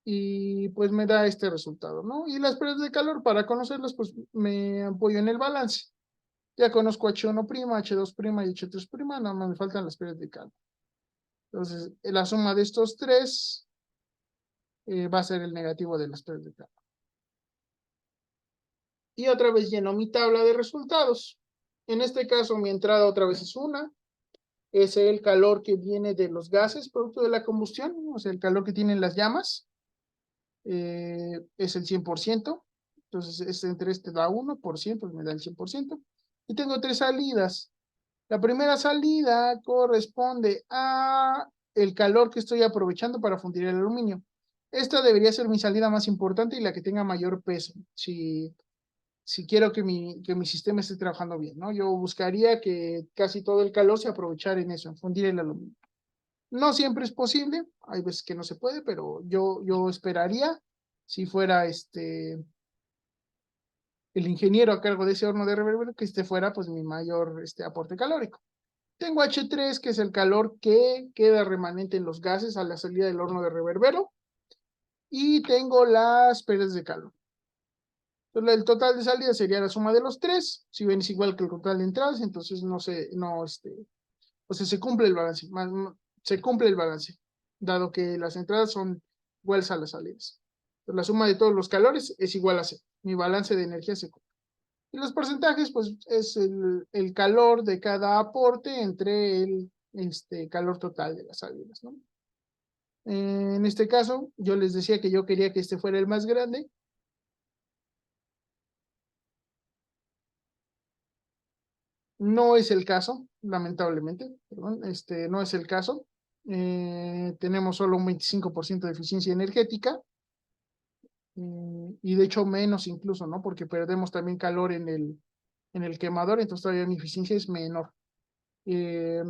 y pues me da este resultado, ¿no? Y las pérdidas de calor, para conocerlas, pues me apoyo en el balance. Ya conozco H1', H2' y H3', nada más me faltan las pérdidas de calor. Entonces, la suma de estos tres va a ser el negativo de las pérdidas de calor. Y otra vez lleno mi tabla de resultados. En este caso, mi entrada otra vez es 1. Es el calor que viene de los gases, producto de la combustión, o sea, el calor que tienen las llamas. Es el 100%. Entonces, entre este da 1%, pues me da el 100%. Y tengo tres salidas. La primera salida corresponde a el calor que estoy aprovechando para fundir el aluminio. Esta debería ser mi salida más importante y la que tenga mayor peso, si quiero que mi sistema esté trabajando bien, ¿no? Yo buscaría que casi todo el calor se aprovechara en eso, en fundir el aluminio. No siempre es posible, hay veces que no se puede, pero yo esperaría, si fuera el ingeniero a cargo de ese horno de reverbero, que este fuera pues mi mayor aporte calórico. Tengo H3, que es el calor que queda remanente en los gases a la salida del horno de reverbero, y tengo las pérdidas de calor. Entonces, el total de salida sería la suma de los tres. Si ven, es igual que el total de entradas, entonces o sea, se cumple el balance, se cumple el balance, dado que las entradas son iguales a las salidas. Entonces, la suma de todos los calores es igual a cero. Mi balance de energía se cumple. Y los porcentajes, pues, es el calor de cada aporte entre el calor total de las salidas, ¿no? En este caso, yo les decía que yo quería que este fuera el más grande. No es el caso, lamentablemente, perdón, no es el caso. Tenemos solo un 25% de eficiencia energética, y de hecho menos incluso, ¿no? Porque perdemos también calor en el quemador, entonces todavía mi eficiencia es menor. Eh,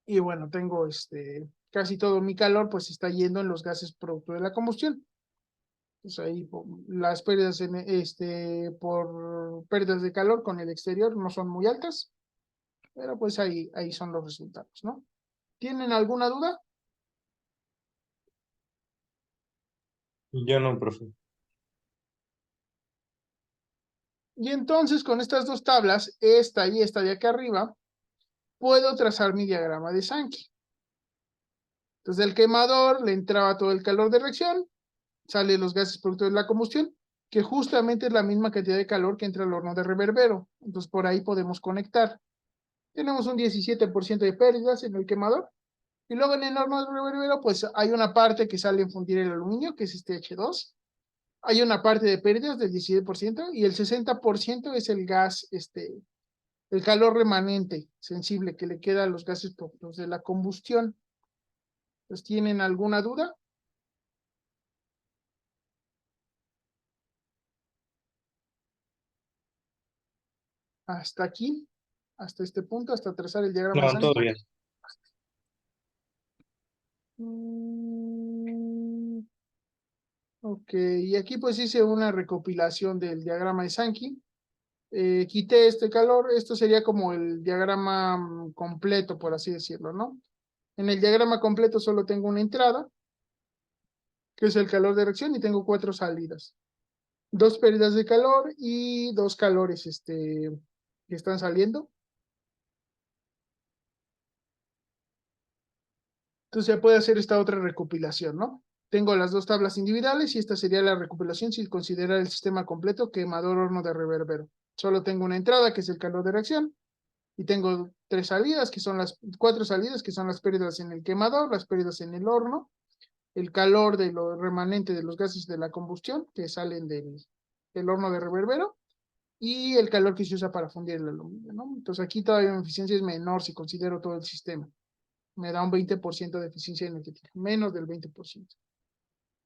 y bueno, tengo casi todo mi calor pues está yendo en los gases producto de la combustión. Pues ahí las pérdidas por pérdidas de calor con el exterior no son muy altas, pero pues ahí son los resultados, ¿no? ¿Tienen alguna duda? Yo no, profe. Y entonces con estas dos tablas, esta y esta de acá arriba, puedo trazar mi diagrama de Sankey. Entonces del quemador le entraba todo el calor de reacción, salen los gases producto de la combustión, que justamente es la misma cantidad de calor que entra al horno de reverbero. Entonces por ahí podemos conectar. Tenemos un 17% de pérdidas en el quemador. Y luego en el horno de reverbero, pues hay una parte que sale en fundir el aluminio, que es este H2. Hay una parte de pérdidas del 17% y el 60% es el gas, el calor remanente sensible que le queda a los gases propios de la combustión. Entonces, ¿tienen alguna duda? Hasta aquí, hasta este punto, hasta trazar el diagrama de No, todo Sankey. bien. Ok, y aquí pues hice una recopilación del diagrama de Sankey. Quité este calor, esto sería como el diagrama completo, por así decirlo, ¿no? En el diagrama completo solo tengo una entrada, que es el calor de reacción, y tengo 4 salidas. 2 pérdidas de calor y 2 calores que están saliendo. Entonces se puede hacer esta otra recopilación, ¿no? Tengo las 2 tablas individuales y esta sería la recopilación sin considerar el sistema completo quemador horno de reverbero. Solo tengo una entrada, que es el calor de reacción, y tengo 3 salidas, que son las 4 salidas, que son las pérdidas en el quemador, las pérdidas en el horno, el calor de lo remanente de los gases de la combustión que salen del horno de reverbero, y el calor que se usa para fundir el aluminio, ¿no? Entonces aquí todavía mi eficiencia es menor si considero todo el sistema. Me da un 20% de eficiencia energética, menos del 20%.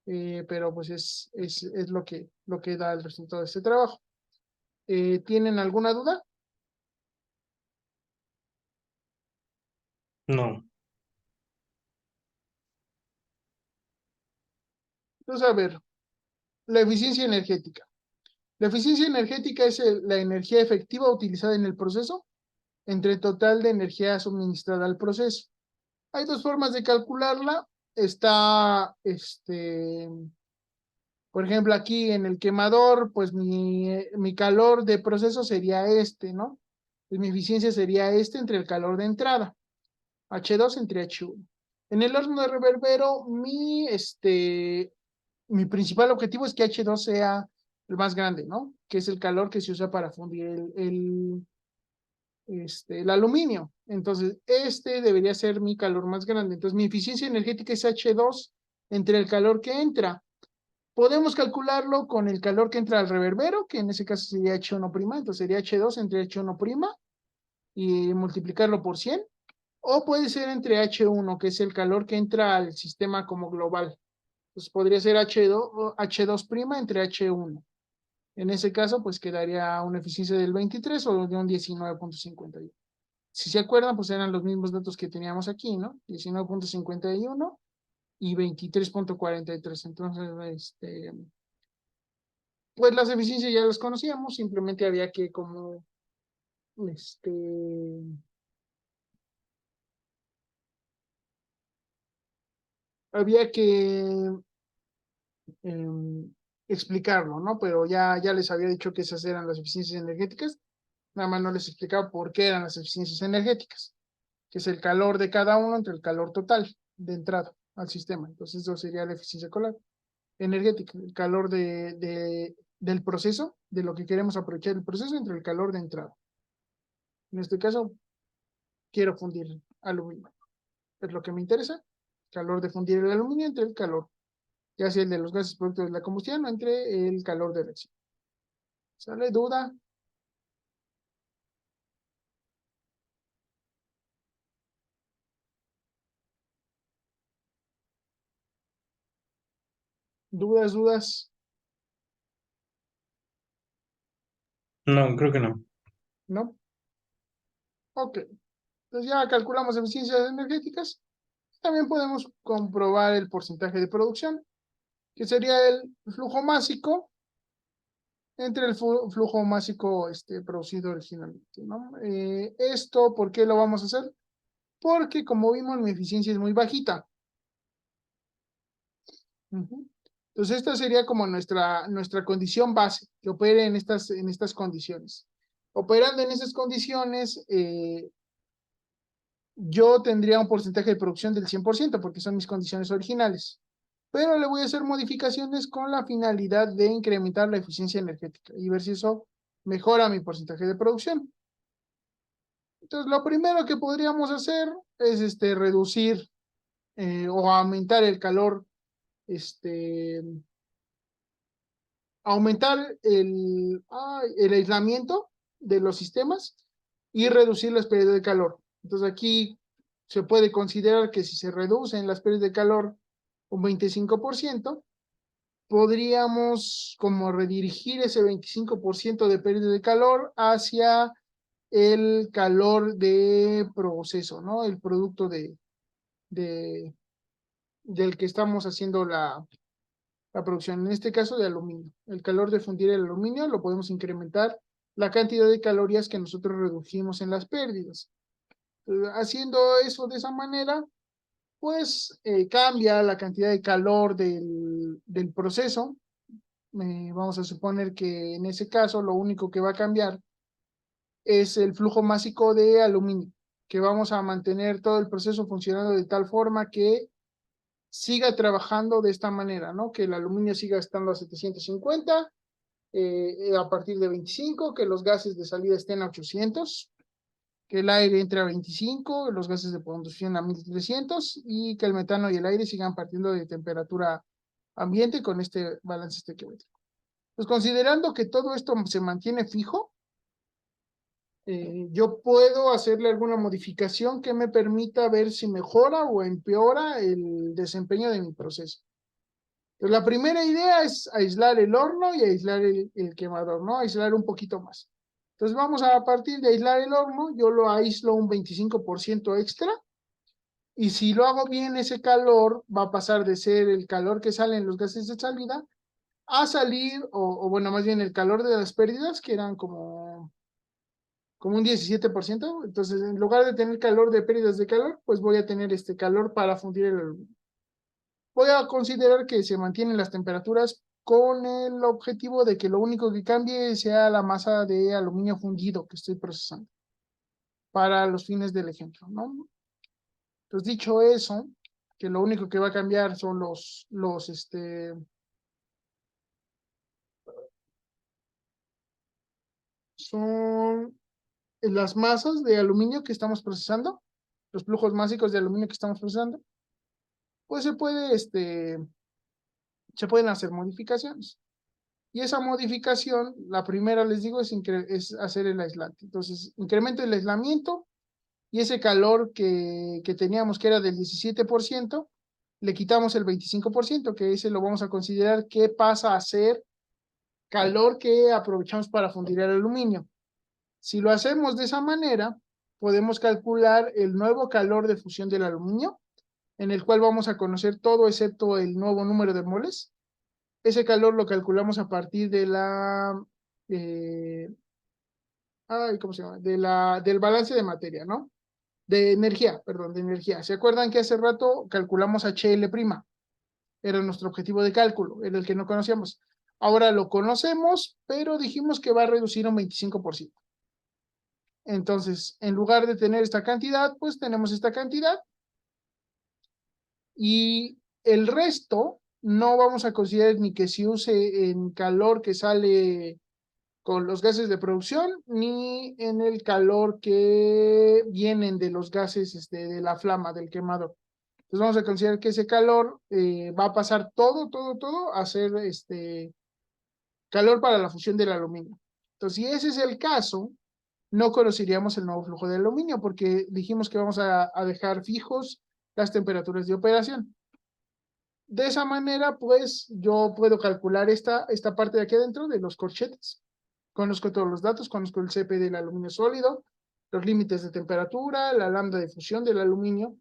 Pero pues es lo que da el resultado de este trabajo. ¿Tienen alguna duda? No. Entonces, a ver, la eficiencia energética. La eficiencia energética es la energía efectiva utilizada en el proceso entre el total de energía suministrada al proceso. Hay 2 formas de calcularla. está, por ejemplo, aquí en el quemador, pues mi calor de proceso sería ¿no? Pues mi eficiencia sería entre el calor de entrada, H2 entre H1. En el horno de reverbero, mi principal objetivo es que H2 sea el más grande, ¿no? Que es el calor que se usa para fundir el aluminio. Entonces, debería ser mi calor más grande. Entonces, mi eficiencia energética es H2 entre el calor que entra. Podemos calcularlo con el calor que entra al reverbero, que en ese caso sería H1', entonces sería H2 entre H1' y multiplicarlo por 100. O puede ser entre H1, que es el calor que entra al sistema como global. Pues podría ser H2' entre H1. En ese caso, pues quedaría una eficiencia del 23 o de un 19.51. Si se acuerdan, pues eran los mismos datos que teníamos aquí, ¿no? 19.51 y 23.43. Entonces, pues las eficiencias ya las conocíamos, simplemente había que como, había que explicarlo, ¿no? Pero ya les había dicho que esas eran las eficiencias energéticas, nada más no les explicaba por qué eran las eficiencias energéticas, que es el calor de cada uno entre el calor total de entrada al sistema. Entonces, eso sería la eficiencia energética, el calor del proceso, de lo que queremos aprovechar el proceso entre el calor de entrada. En este caso, quiero fundir aluminio. Es lo que me interesa, calor de fundir el aluminio entre el calor, ya sea el de los gases producto de la combustión o entre el calor de reacción. ¿Sale duda? ¿Dudas? No, creo que no. ¿No? Ok. Entonces ya calculamos eficiencias energéticas. También podemos comprobar el porcentaje de producción, que sería el flujo másico entre el flujo másico producido originalmente, ¿no? Esto, ¿por qué lo vamos a hacer? Porque como vimos, mi eficiencia es muy bajita. Entonces, esta sería como nuestra condición base, que opere en estas condiciones. Operando en esas condiciones, yo tendría un porcentaje de producción del 100%, porque son mis condiciones originales. Pero le voy a hacer modificaciones con la finalidad de incrementar la eficiencia energética y ver si eso mejora mi porcentaje de producción. Entonces, lo primero que podríamos hacer es reducir o aumentar el calor, aumentar el aislamiento de los sistemas y reducir las pérdidas de calor. Entonces, aquí se puede considerar que si se reducen las pérdidas de calor un 25%, podríamos como redirigir ese 25% de pérdida de calor hacia el calor de proceso, ¿no? El producto del que estamos haciendo la producción, en este caso de aluminio. El calor de fundir el aluminio lo podemos incrementar la cantidad de calorías que nosotros redujimos en las pérdidas. Haciendo eso de esa manera, pues cambia la cantidad de calor del proceso. Vamos a suponer que en ese caso lo único que va a cambiar es el flujo másico de aluminio, que vamos a mantener todo el proceso funcionando de tal forma que siga trabajando de esta manera, ¿no? Que el aluminio siga estando a 750, a partir de 25, que los gases de salida estén a 800, que el aire entre a 25, los gases de combustión a 1300 y que el metano y el aire sigan partiendo de temperatura ambiente con este balance estequiométrico. Pues considerando que todo esto se mantiene fijo, yo puedo hacerle alguna modificación que me permita ver si mejora o empeora el desempeño de mi proceso. Entonces, la primera idea es aislar el horno y aislar el quemador, ¿no? Aislar un poquito más. Entonces vamos a partir de aislar el horno, yo lo aíslo un 25% extra, y si lo hago bien, ese calor va a pasar de ser el calor que sale en los gases de salida a salir, o bueno, más bien el calor de las pérdidas, que eran como un 17%. Entonces, en lugar de tener calor de pérdidas de calor, pues voy a tener este calor para fundir el aluminio. voy a considerar que se mantienen las temperaturas con el objetivo de que lo único que cambie sea la masa de aluminio fundido que estoy procesando para los fines del ejemplo, ¿no? Entonces, dicho eso, que lo único que va a cambiar son son las masas de aluminio que estamos procesando, los flujos másicos de aluminio que estamos procesando, pues se pueden hacer modificaciones. Y esa modificación, la primera les digo, es hacer el aislante. Entonces, incremento el aislamiento y ese calor que teníamos, que era del 17%, le quitamos el 25%, que ese lo vamos a considerar que pasa a ser calor que aprovechamos para fundir el aluminio. Si lo hacemos de esa manera, podemos calcular el nuevo calor de fusión del aluminio, en el cual vamos a conocer todo excepto el nuevo número de moles. Ese calor lo calculamos a partir de ¿cómo se llama? Del balance de materia, ¿no? De energía, perdón, de energía. ¿Se acuerdan que hace rato calculamos HL'? Era nuestro objetivo de cálculo, era el que no conocíamos. Ahora lo conocemos, pero dijimos que va a reducir un 25%. Entonces, en lugar de tener esta cantidad, pues tenemos esta cantidad. Y el resto no vamos a considerar ni que se use en calor que sale con los gases de producción, ni en el calor que vienen de los gases de la flama, del quemador. Entonces vamos a considerar que ese calor va a pasar todo a ser calor para la fusión del aluminio. Entonces, si ese es el caso, no conoceríamos el nuevo flujo de aluminio porque dijimos que vamos a dejar fijos las temperaturas de operación. De esa manera, pues, yo puedo calcular esta parte de aquí adentro de los corchetes. Conozco todos los datos, conozco el CP del aluminio sólido, los límites de temperatura, la lambda de fusión del aluminio.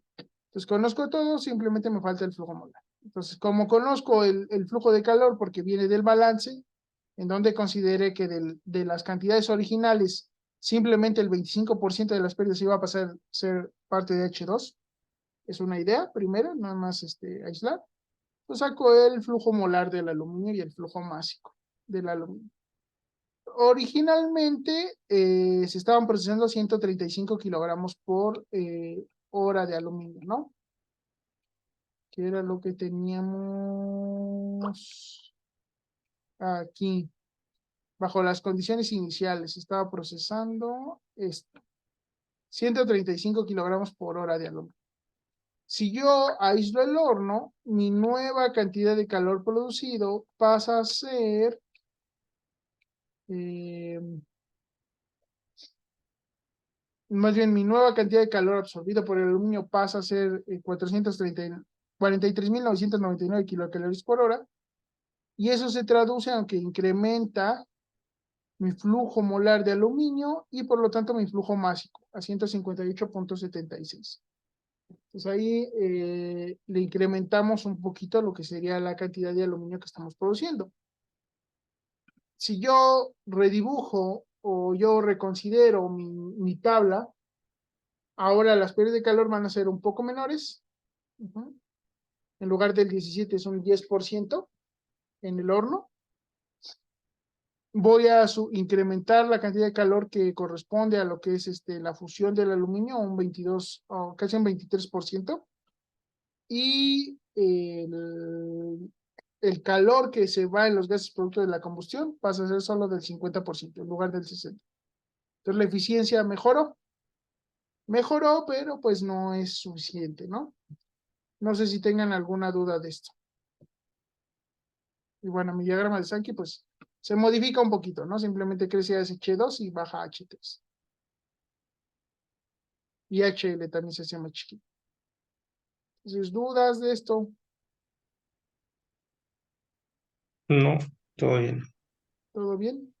Entonces, conozco todo, simplemente me falta el flujo molar. Entonces, como conozco el flujo de calor porque viene del balance, en donde consideré que de las cantidades originales, simplemente el 25% de las pérdidas iba a pasar a ser parte de H2. Es una idea, primero, nada más aislar. Pues saco el flujo molar del aluminio y el flujo másico del aluminio. Originalmente se estaban procesando 135 kilogramos por hora de aluminio, ¿no? Que era lo que teníamos aquí. Bajo las condiciones iniciales, estaba procesando esto. 135 kilogramos por hora de aluminio. Si yo aíslo el horno, mi nueva cantidad de calor producido pasa a ser más bien mi nueva cantidad de calor absorbido por el aluminio pasa a ser 43.999 kilocalorías por hora, y eso se traduce aunque incrementa mi flujo molar de aluminio y por lo tanto mi flujo másico a 158.76. Entonces ahí le incrementamos un poquito lo que sería la cantidad de aluminio que estamos produciendo. Si yo redibujo o yo reconsidero mi tabla, ahora las pérdidas de calor van a ser un poco menores. En lugar del 17 es un 10% en el horno. Voy a incrementar la cantidad de calor que corresponde a lo que es la fusión del aluminio, un 22, o casi un 23%. Y el calor que se va en los gases producto de la combustión pasa a ser solo del 50% en lugar del 60%. Entonces la eficiencia mejoró, pero pues no es suficiente, ¿no? No sé si tengan alguna duda de esto. Y bueno, mi diagrama de Sankey pues se modifica un poquito, ¿no? Simplemente crece H2 y baja H3. Y HL también se hace más chiquito. Entonces, ¿dudas de esto? No, todo bien. ¿Todo bien?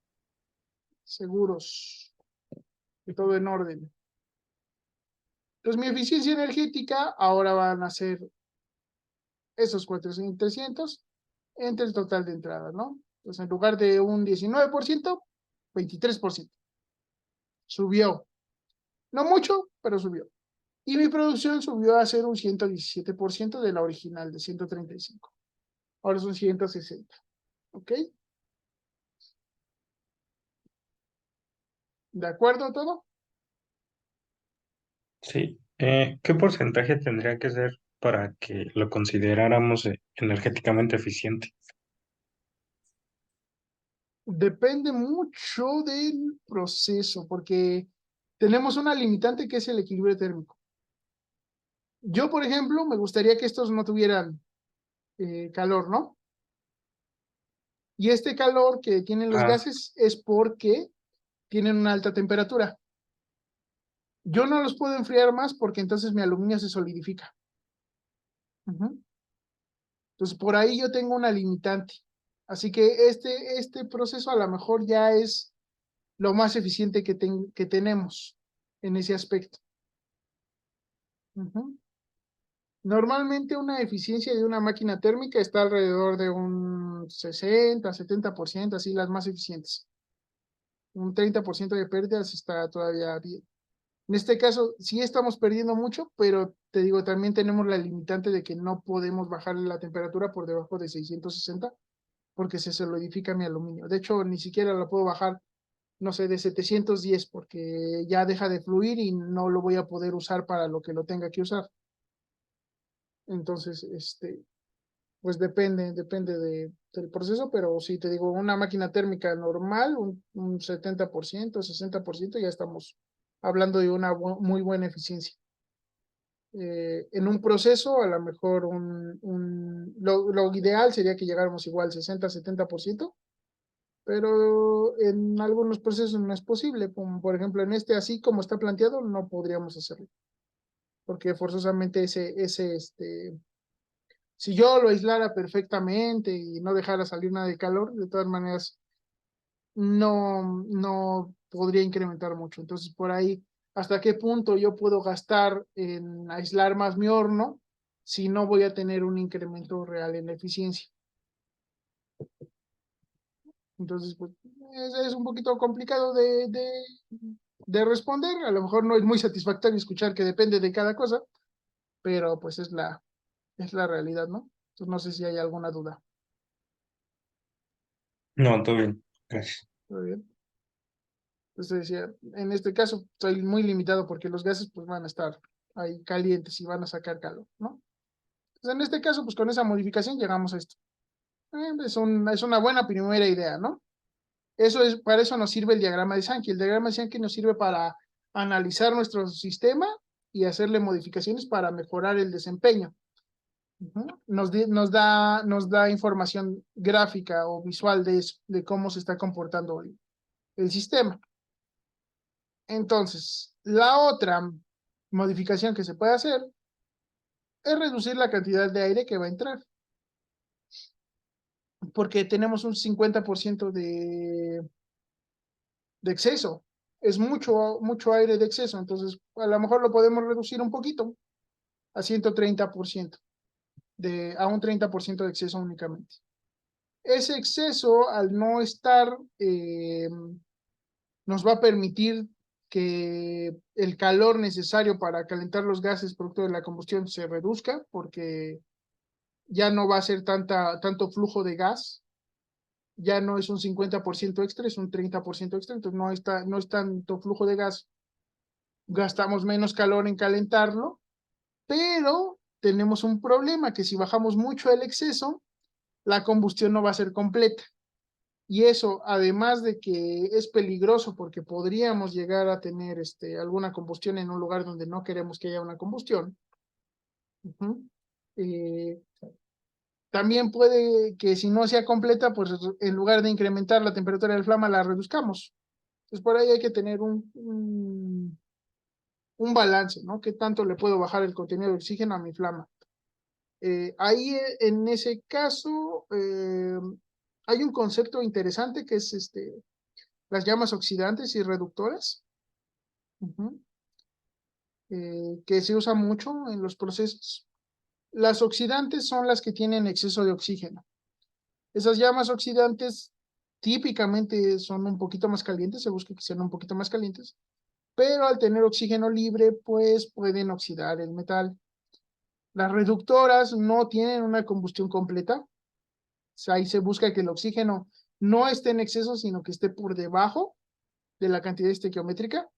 ¿Seguros? Que todo en orden. Entonces, mi eficiencia energética ahora van a ser esos 4.300 entre el total de entrada, ¿no? Entonces, en lugar de un 19%, 23%. Subió. No mucho, pero subió. Y mi producción subió a ser un 117% de la original de 135. Ahora son 160. ¿Ok? ¿De acuerdo todo? Sí. ¿Qué porcentaje tendría que ser para que lo consideráramos energéticamente eficiente? Depende mucho del proceso, porque tenemos una limitante que es el equilibrio térmico. Yo, por ejemplo, me gustaría que estos no tuvieran calor, ¿no? Y este calor que tienen los Ah, gases es porque tienen una alta temperatura. Yo no los puedo enfriar más porque entonces mi aluminio se solidifica. Ujú. Entonces, por ahí yo tengo una limitante. Así que este proceso a lo mejor ya es lo más eficiente que tenemos en ese aspecto. Ujú. Normalmente una eficiencia de una máquina térmica está alrededor de un 60, 70%, así las más eficientes. Un 30% de pérdidas está todavía bien. En este caso, sí estamos perdiendo mucho, pero te digo, también tenemos la limitante de que no podemos bajar la temperatura por debajo de 660 porque se solidifica mi aluminio. De hecho, ni siquiera lo puedo bajar, no sé, de 710 porque ya deja de fluir y no lo voy a poder usar para lo que lo tenga que usar. Entonces, pues depende del proceso, pero si te digo, una máquina térmica normal, un 70%, 60%, ya estamos hablando de una muy buena eficiencia. En un proceso, a lo mejor lo ideal sería que llegáramos igual 60-70%, pero en algunos procesos no es posible, como por ejemplo en este, así como está planteado, no podríamos hacerlo, porque forzosamente si yo lo aislara perfectamente y no dejara salir nada de calor, de todas maneras no podría incrementar mucho. Entonces, por ahí, ¿hasta qué punto yo puedo gastar en aislar más mi horno si no voy a tener un incremento real en la eficiencia? Entonces, pues, es un poquito complicado de responder. A lo mejor no es muy satisfactorio escuchar que depende de cada cosa, pero pues es la realidad, ¿no? Entonces, no sé si hay alguna duda. no, todo bien. Gracias. Muy bien. Entonces decía, en este caso estoy muy limitado porque los gases pues van a estar ahí calientes y van a sacar calor, ¿no? Entonces en este caso pues con esa modificación llegamos a esto. Es una buena primera idea, ¿no? Para eso nos sirve el diagrama de Sankey. El diagrama de Sankey nos sirve para analizar nuestro sistema y hacerle modificaciones para mejorar el desempeño. Ujú. Nos da información gráfica o visual de eso, de cómo se está comportando el sistema. Entonces, la otra modificación que se puede hacer es reducir la cantidad de aire que va a entrar, porque tenemos un 50% de exceso. Es mucho aire de exceso, entonces a lo mejor lo podemos reducir un poquito a 130%, a un 30% de exceso únicamente. Ese exceso, al no estar, nos va a permitir que el calor necesario para calentar los gases producto de la combustión se reduzca, porque ya no va a ser tanto flujo de gas, ya no es un 50% extra, es un 30% extra, entonces no es tanto flujo de gas, gastamos menos calor en calentarlo, pero tenemos un problema, que si bajamos mucho el exceso, la combustión no va a ser completa. Y eso, además de que es peligroso porque podríamos llegar a tener alguna combustión en un lugar donde no queremos que haya una combustión, uh-huh, eh, también puede que si no sea completa, pues en lugar de incrementar la temperatura del flama, la reduzcamos. Entonces por ahí hay que tener un balance, ¿no? ¿Qué tanto le puedo bajar el contenido de oxígeno a mi flama? Ahí en ese caso hay un concepto interesante que es las llamas oxidantes y reductoras, uh-huh, que se usa mucho en los procesos. Las oxidantes son las que tienen exceso de oxígeno. Esas llamas oxidantes típicamente son un poquito más calientes, se busca que sean un poquito más calientes, pero al tener oxígeno libre, pues pueden oxidar el metal. Las reductoras no tienen una combustión completa. O sea, ahí se busca que el oxígeno no esté en exceso, sino que esté por debajo de la cantidad estequiométrica.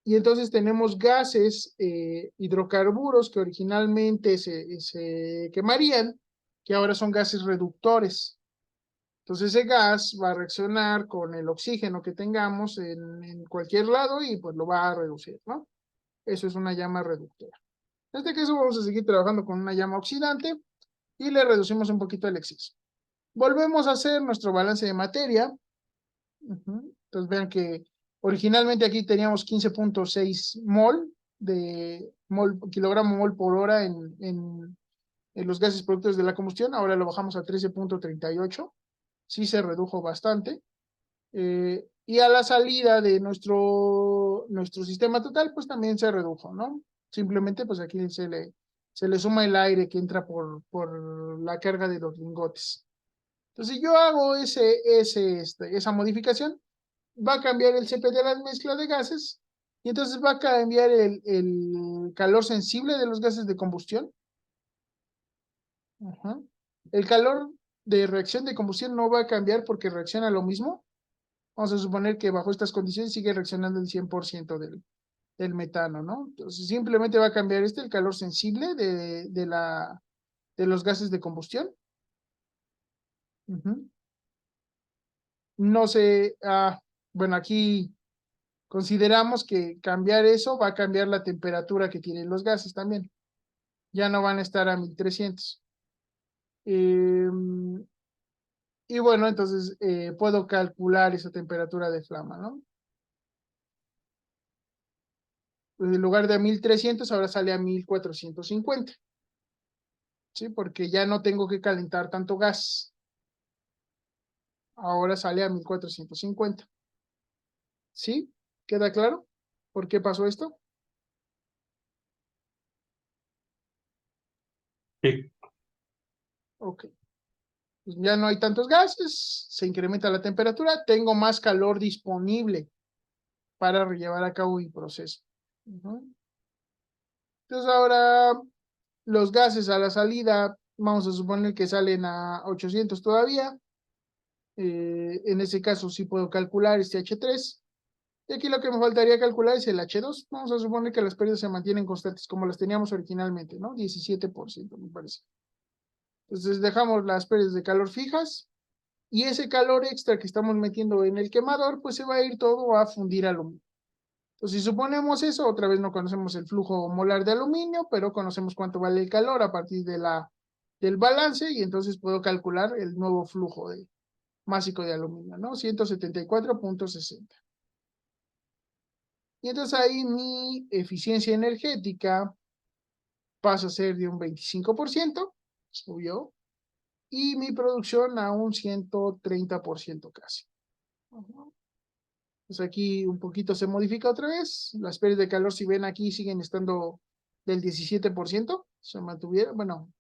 Y entonces tenemos gases, hidrocarburos que originalmente se quemarían, que ahora son gases reductores. Entonces ese gas va a reaccionar con el oxígeno que tengamos en cualquier lado y pues lo va a reducir, ¿no? Eso es una llama reductora. En este caso vamos a seguir trabajando con una llama oxidante y le reducimos un poquito el exceso. Volvemos a hacer nuestro balance de materia. Entonces vean que originalmente aquí teníamos 15.6 mol de kilogramo mol por hora en los gases productos de la combustión. Ahora lo bajamos a 13.38. Sí se redujo bastante. Y a la salida de nuestro sistema total, pues también se redujo, ¿no? Simplemente, pues aquí se le suma el aire que entra por la carga de los lingotes. Entonces, si yo hago esa modificación, va a cambiar el CP de la mezcla de gases y entonces va a cambiar el calor sensible de los gases de combustión. Ajá. El calor de reacción de combustión no va a cambiar porque reacciona lo mismo. Vamos a suponer que bajo estas condiciones sigue reaccionando el 100% del metano, ¿no? Entonces simplemente va a cambiar el calor sensible de los gases de combustión. No sé, bueno, aquí consideramos que cambiar eso va a cambiar la temperatura que tienen los gases también. Ya no van a estar a 1300. Y bueno, entonces puedo calcular esa temperatura de flama, ¿no? Pues en lugar de a 1300, ahora sale a 1450. ¿Sí? Porque ya no tengo que calentar tanto gas. Ahora sale a 1450. ¿Sí? ¿Queda claro? ¿Por qué pasó esto? Sí. Ok. Pues ya no hay tantos gases, se incrementa la temperatura, tengo más calor disponible para llevar a cabo mi proceso. Entonces ahora los gases a la salida, vamos a suponer que salen a 800 todavía. En ese caso sí puedo calcular este H3. Y aquí lo que me faltaría calcular es el H2. Vamos a suponer que las pérdidas se mantienen constantes como las teníamos originalmente, ¿no? 17%, me parece. Entonces dejamos las pérdidas de calor fijas y ese calor extra que estamos metiendo en el quemador, pues se va a ir todo a fundir aluminio. Entonces, si suponemos eso, otra vez no conocemos el flujo molar de aluminio, pero conocemos cuánto vale el calor a partir del balance y entonces puedo calcular el nuevo flujo másico de aluminio, ¿no? 174.60. Y entonces ahí mi eficiencia energética pasa a ser de un 25%, subió, y mi producción a un 130% casi. Pues aquí un poquito se modifica otra vez. Las pérdidas de calor, si ven aquí, siguen estando del 17%. Se mantuvieron, bueno,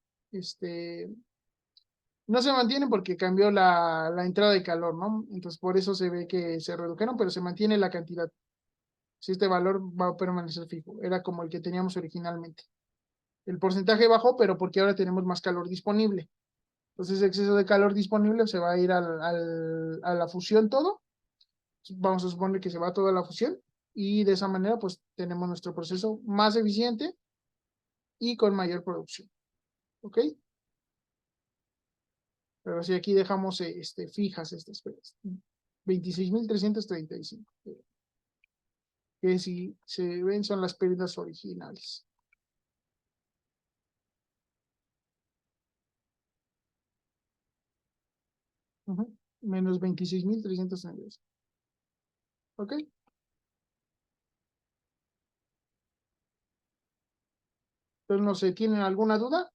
no se mantienen porque cambió la entrada de calor, ¿no? Entonces por eso se ve que se redujeron, pero se mantiene la cantidad. Si este valor va a permanecer fijo, era como el que teníamos originalmente. El porcentaje bajó, pero porque ahora tenemos más calor disponible. Entonces, exceso de calor disponible se va a ir a la fusión todo. Vamos a suponer que se va toda la fusión y de esa manera, pues, tenemos nuestro proceso más eficiente y con mayor producción. ¿Ok? Pero si aquí dejamos fijas estas pérdidas. 26.335. Que si se ven son las pérdidas originales. Menos 26.332. ¿Ok? Entonces, no sé, ¿tienen alguna duda?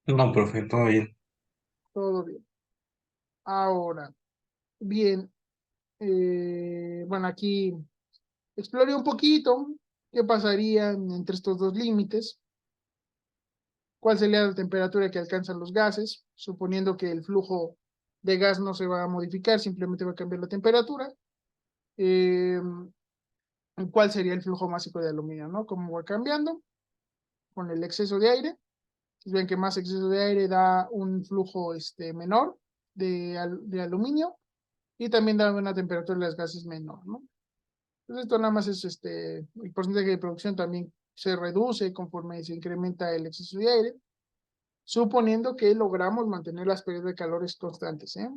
No, profe, todo bien. Todo bien. Ahora, bien, bueno, aquí exploré un poquito qué pasaría entre estos dos límites, cuál sería la temperatura que alcanzan los gases, suponiendo que el flujo de gas no se va a modificar, simplemente va a cambiar la temperatura. ¿Cuál sería el flujo másico de aluminio, no? ¿Cómo va cambiando? Con el exceso de aire. Ven que más exceso de aire da un flujo menor de aluminio y también da una temperatura de los gases menor, ¿no? Entonces esto nada más es el porcentaje de producción también se reduce conforme se incrementa el exceso de aire, suponiendo que logramos mantener las pérdidas de calores constantes, ¿eh?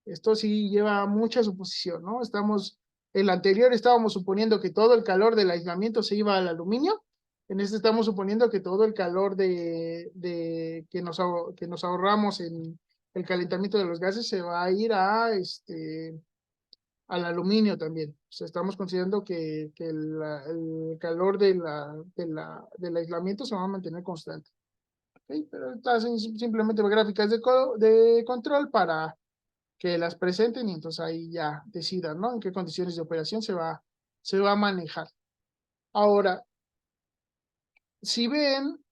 Esto sí lleva mucha suposición, ¿no? El anterior estábamos suponiendo que todo el calor del aislamiento se iba al aluminio. En este estamos suponiendo que todo el calor que nos ahorramos en el calentamiento de los gases se va a ir al aluminio también. O sea, estamos considerando que el calor del aislamiento se va a mantener constante. ¿Ok? Pero estas son simplemente gráficas de control para que las presenten y entonces ahí ya decidan, ¿no? En qué condiciones de operación se va a manejar. Ahora, si ven,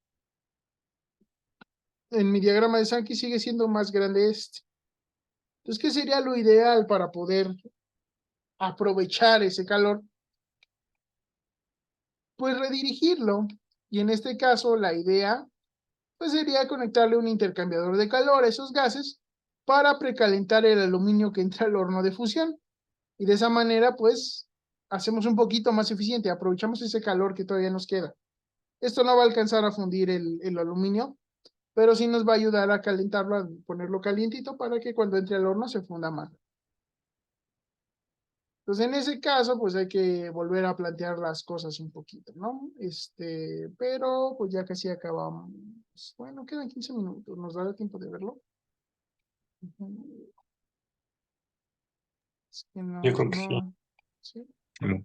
en mi diagrama de Sankey sigue siendo más grande este. Entonces, ¿qué sería lo ideal para poder aprovechar ese calor? Pues redirigirlo. Y en este caso, la idea pues sería conectarle un intercambiador de calor a esos gases para precalentar el aluminio que entra al horno de fusión. Y de esa manera, pues, hacemos un poquito más eficiente, aprovechamos ese calor que todavía nos queda. Esto no va a alcanzar a fundir el aluminio, pero sí nos va a ayudar a calentarlo, a ponerlo calientito para que cuando entre al horno se funda más. Entonces, en ese caso, pues hay que volver a plantear las cosas un poquito, ¿no? Pero pues ya casi acabamos. Bueno, quedan 15 minutos, ¿nos dará tiempo de verlo? Es que Yo no, creo que sí. no, sí. Mm.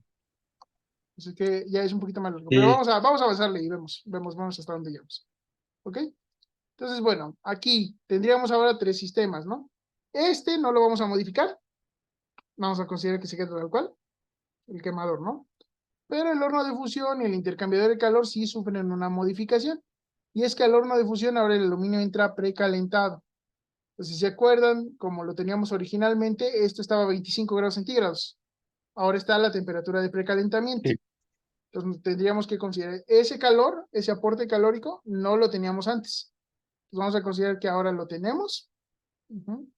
Así que ya es un poquito más largo, pero Y vamos a avanzarle y vamos hasta dónde llegamos. ¿Ok? Entonces, bueno, aquí tendríamos ahora 3 sistemas, ¿no? Este no lo vamos a modificar, vamos a considerar que se queda tal cual, el quemador, ¿no? Pero el horno de fusión y el intercambiador de calor sí sufren una modificación. Y es que al horno de fusión ahora el aluminio entra precalentado. Entonces, si se acuerdan, como lo teníamos originalmente, esto estaba a 25 grados centígrados. Ahora está a la temperatura de precalentamiento. sí, Entonces, tendríamos que considerar ese calor, ese aporte calórico, no lo teníamos antes. Entonces, vamos a considerar que ahora lo tenemos. Uh-huh.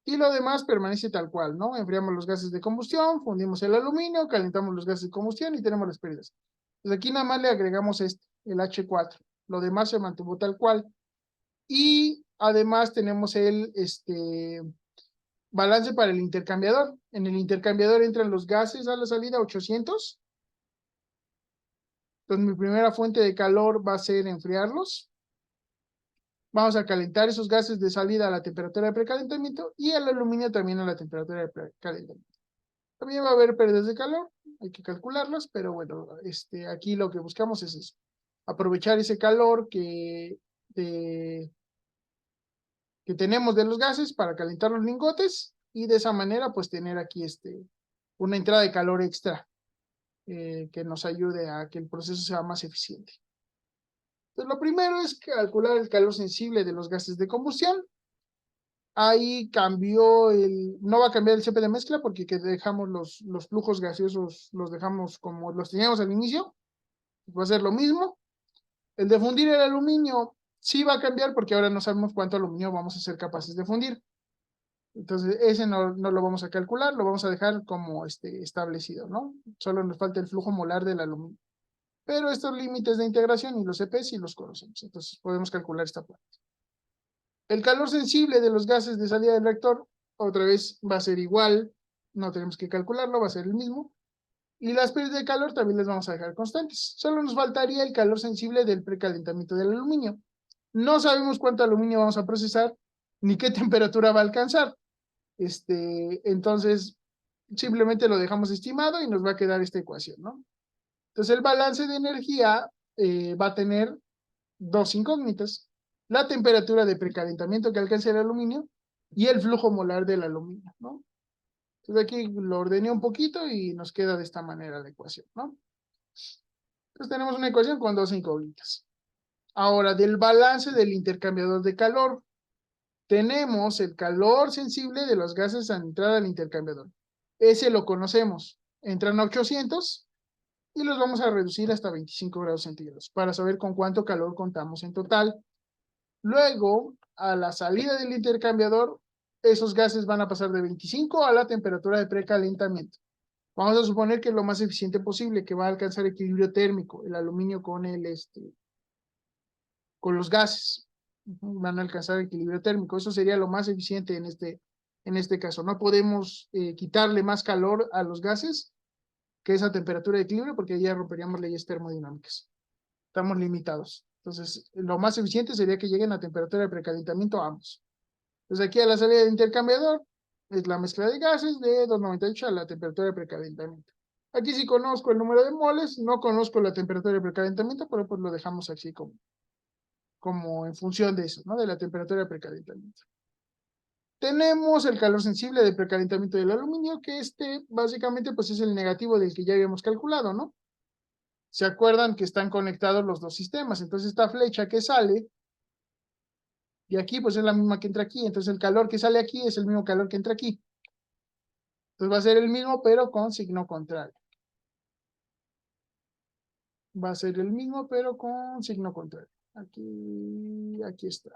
Y lo demás permanece tal cual, ¿no? Enfriamos los gases de combustión, fundimos el aluminio, calentamos los gases de combustión y tenemos las pérdidas. Pues aquí nada más le agregamos el H4. Lo demás se mantuvo tal cual. Y además tenemos el balance para el intercambiador. En el intercambiador entran los gases a la salida 800. Entonces mi primera fuente de calor va a ser enfriarlos. Vamos a calentar esos gases de salida a la temperatura de precalentamiento y el aluminio también a la temperatura de precalentamiento. También va a haber pérdidas de calor, hay que calcularlas, pero bueno, aquí lo que buscamos es eso, aprovechar ese calor que tenemos de los gases para calentar los lingotes y de esa manera pues tener aquí una entrada de calor extra que nos ayude a que el proceso sea más eficiente. Entonces, lo primero es calcular el calor sensible de los gases de combustión. Ahí no va a cambiar el CP de mezcla porque dejamos los flujos gaseosos, los dejamos como los teníamos al inicio. Va a ser lo mismo. El de fundir el aluminio sí va a cambiar porque ahora no sabemos cuánto aluminio vamos a ser capaces de fundir. Entonces, ese no lo vamos a calcular, lo vamos a dejar como establecido, ¿no? Solo nos falta el flujo molar del aluminio. Pero estos límites de integración y los CP sí los conocemos. Entonces, podemos calcular esta parte. El calor sensible de los gases de salida del reactor, otra vez va a ser igual, no tenemos que calcularlo, va a ser el mismo. Y las pérdidas de calor también las vamos a dejar constantes. Solo nos faltaría el calor sensible del precalentamiento del aluminio. No sabemos cuánto aluminio vamos a procesar, ni qué temperatura va a alcanzar. Entonces, simplemente lo dejamos estimado y nos va a quedar esta ecuación, ¿no? Entonces, el balance de energía va a tener 2 incógnitas. La temperatura de precalentamiento que alcanza el aluminio y el flujo molar del aluminio, ¿no? Entonces aquí lo ordené un poquito y nos queda de esta manera la ecuación, ¿no? Entonces tenemos una ecuación con 2 incógnitas. Ahora, del balance del intercambiador de calor, tenemos el calor sensible de los gases a entrar al intercambiador. Ese lo conocemos. Entran a 800 y los vamos a reducir hasta 25 grados centígrados para saber con cuánto calor contamos en total. Luego, a la salida del intercambiador, esos gases van a pasar de 25 a la temperatura de precalentamiento. Vamos a suponer que es lo más eficiente posible, que va a alcanzar equilibrio térmico, el aluminio con con los gases. Van a alcanzar equilibrio térmico. Eso sería lo más eficiente en este caso. No podemos quitarle más calor a los gases que esa temperatura de equilibrio, porque ya romperíamos leyes termodinámicas. Estamos limitados. Entonces, lo más eficiente sería que lleguen a temperatura de precalentamiento ambos. Entonces, aquí a la salida del intercambiador es la mezcla de gases de 298 a la temperatura de precalentamiento. Aquí sí conozco el número de moles, no conozco la temperatura de precalentamiento, pero pues lo dejamos así como en función de eso, ¿no? De la temperatura de precalentamiento. Tenemos el calor sensible de precalentamiento del aluminio, que básicamente pues es el negativo del que ya habíamos calculado, ¿no? ¿Se acuerdan que están conectados los dos sistemas? Entonces esta flecha que sale de aquí pues es la misma que entra aquí, entonces el calor que sale aquí es el mismo calor que entra aquí. Entonces va a ser el mismo pero con signo contrario. Va a ser el mismo pero con signo contrario. Aquí está.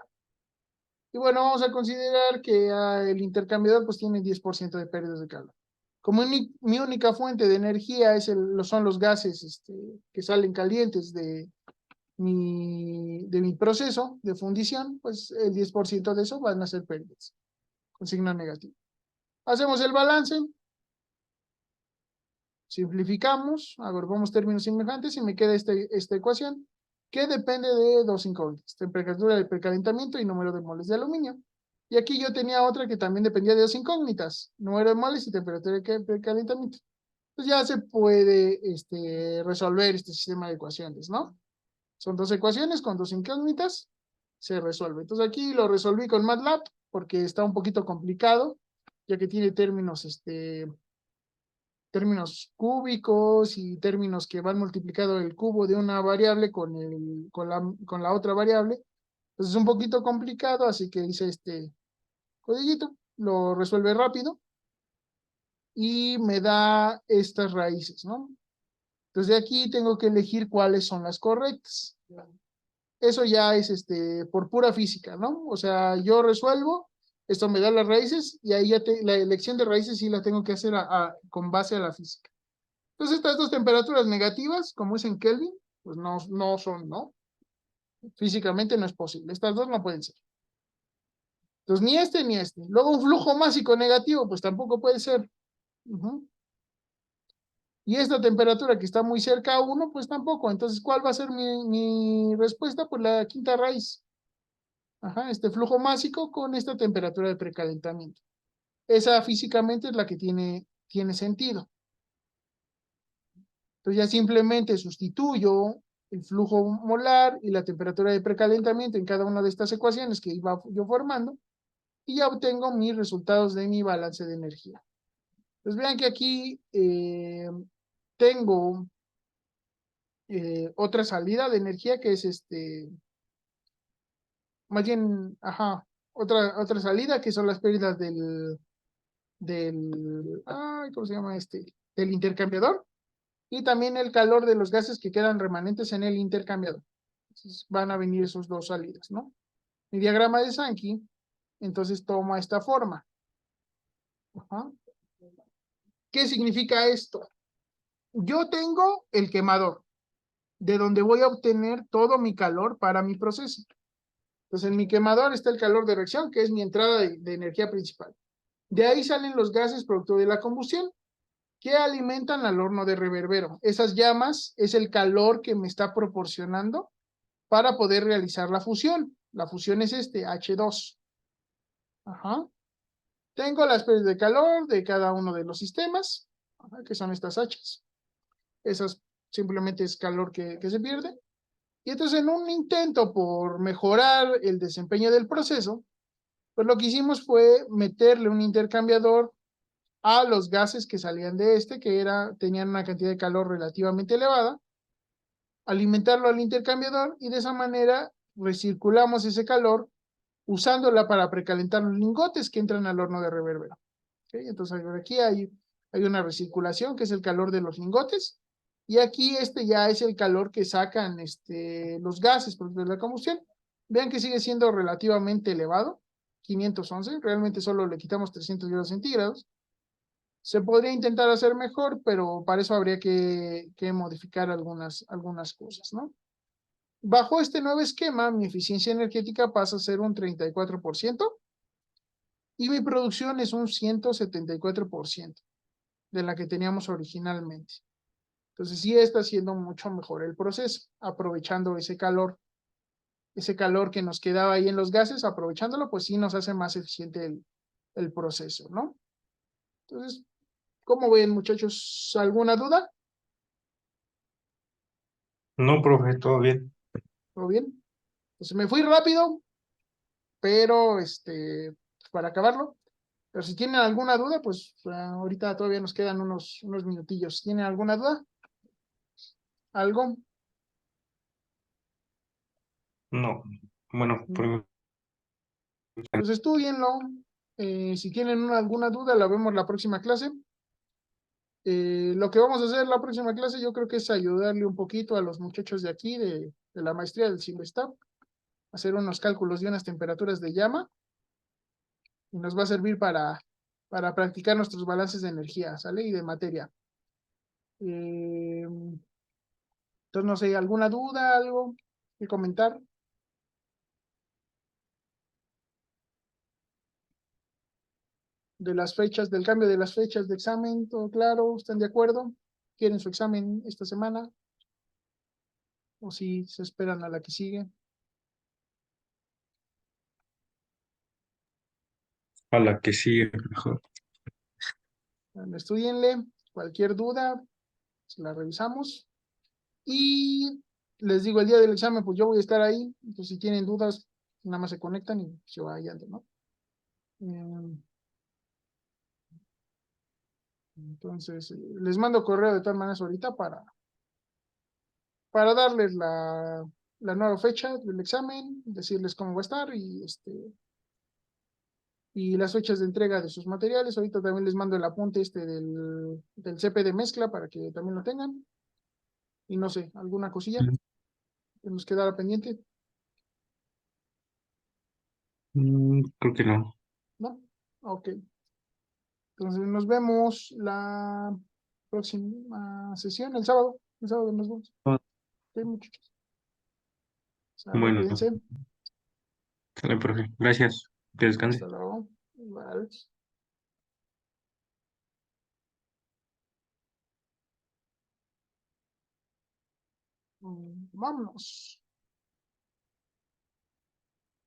Y bueno, vamos a considerar que el intercambiador pues tiene 10% de pérdidas de calor. Como mi única fuente de energía son los gases que salen calientes de mi proceso de fundición, pues el 10% de eso van a ser pérdidas, con signo negativo. Hacemos el balance, simplificamos, agrupamos términos semejantes y me queda esta ecuación que depende de dos incógnitas, temperatura de precalentamiento y número de moles de aluminio. Y aquí yo tenía otra que también dependía de dos incógnitas, número de moles y temperatura de precalentamiento. Pues ya se puede resolver este sistema de ecuaciones, ¿no? Son dos ecuaciones con dos incógnitas, se resuelve. Entonces aquí lo resolví con MATLAB porque está un poquito complicado, ya que tiene términos cúbicos y términos que van multiplicando el cubo de una variable con la otra variable. Entonces es un poquito complicado, así que hice este codiguito, lo resuelve rápido y me da estas raíces, ¿no? Entonces de aquí tengo que elegir cuáles son las correctas. Eso ya es por pura física, ¿no? O sea, yo resuelvo, esto me da las raíces y ahí la elección de raíces sí la tengo que hacer con base a la física. Entonces estas dos temperaturas negativas, como es en Kelvin, pues no son, ¿no? Físicamente no es posible. Estas dos no pueden ser. Entonces ni este ni este. Luego un flujo másico negativo, pues tampoco puede ser. Y esta temperatura que está muy cerca a 1, pues tampoco. Entonces, ¿cuál va a ser mi respuesta? Pues la quinta raíz. Ajá, este flujo másico con esta temperatura de precalentamiento. Esa físicamente es la que tiene sentido. Entonces ya simplemente sustituyo el flujo molar y la temperatura de precalentamiento en cada una de estas ecuaciones que iba yo formando y ya obtengo mis resultados de mi balance de energía. Entonces vean que aquí tengo otra salida de energía que es más bien, ajá, otra salida que son las pérdidas ¿cómo se llama del intercambiador y también el calor de los gases que quedan remanentes en el intercambiador. Entonces van a venir esos dos salidas, ¿no? Mi diagrama de Sankey, entonces toma esta forma. Ajá. ¿Qué significa esto? Yo tengo el quemador, de donde voy a obtener todo mi calor para mi proceso. Entonces en mi quemador está el calor de reacción, que es mi entrada de energía principal. De ahí salen los gases producto de la combustión, que alimentan al horno de reverbero. Esas llamas es el calor que me está proporcionando para poder realizar la fusión. La fusión es H2. Ajá. Tengo las pérdidas de calor de cada uno de los sistemas, que son estas H's. Esas simplemente es calor que se pierde. Y entonces en un intento por mejorar el desempeño del proceso, pues lo que hicimos fue meterle un intercambiador a los gases que salían de que tenían una cantidad de calor relativamente elevada, alimentarlo al intercambiador y de esa manera recirculamos ese calor usándola para precalentar los lingotes que entran al horno de reverbero. ¿Okay? Entonces aquí hay una recirculación que es el calor de los lingotes y aquí ya es el calor que sacan los gases producto de la combustión. Vean que sigue siendo relativamente elevado, 511, realmente solo le quitamos 300 grados centígrados. Se podría intentar hacer mejor, pero para eso habría que modificar algunas cosas, ¿no? Bajo este nuevo esquema, mi eficiencia energética pasa a ser un 34% y mi producción es un 174% de la que teníamos originalmente. Entonces sí está siendo mucho mejor el proceso, aprovechando ese calor que nos quedaba ahí en los gases, aprovechándolo, pues sí nos hace más eficiente el proceso, ¿no? Entonces, ¿cómo ven, muchachos? ¿Alguna duda? No, profe, todo bien. ¿Todo bien? Pues me fui rápido, pero para acabarlo. Pero si tienen alguna duda, pues ahorita todavía nos quedan unos minutillos. ¿Tienen alguna duda? ¿Algo? No, bueno, Pues estudienlo. Si tienen alguna duda, la vemos la próxima clase. Lo que vamos a hacer la próxima clase, yo creo que es ayudarle un poquito a los muchachos de aquí, de la maestría del CIMBESTAB, hacer unos cálculos de unas temperaturas de llama y nos va a servir para practicar nuestros balances de energía, ¿sale? Y de materia. Entonces, no sé, ¿alguna duda, algo que comentar? De las fechas, del cambio de las fechas de examen, todo claro, ¿están de acuerdo? ¿Quieren su examen esta semana? ¿O si se esperan a la que sigue? a la que sigue mejor. Bueno, estudienle, cualquier duda, se la revisamos. Y les digo, el día del examen, pues yo voy a estar ahí. Entonces, si tienen dudas, nada más se conectan y se vayan, ¿no? Entonces, les mando correo de todas maneras ahorita para darles la nueva fecha del examen, decirles cómo va a estar y las fechas de entrega de sus materiales. Ahorita también les mando el apunte del CP de mezcla para que también lo tengan. Y no sé, alguna cosilla que nos quedara pendiente, Creo que no. ¿no? Ok. Entonces nos vemos la próxima sesión, el sábado. El sábado nos vemos. Ok, muchachos. Sale, Bueno, cuídense. sale, profe. Gracias. Que descanse. Hasta luego. Vale. Vámonos.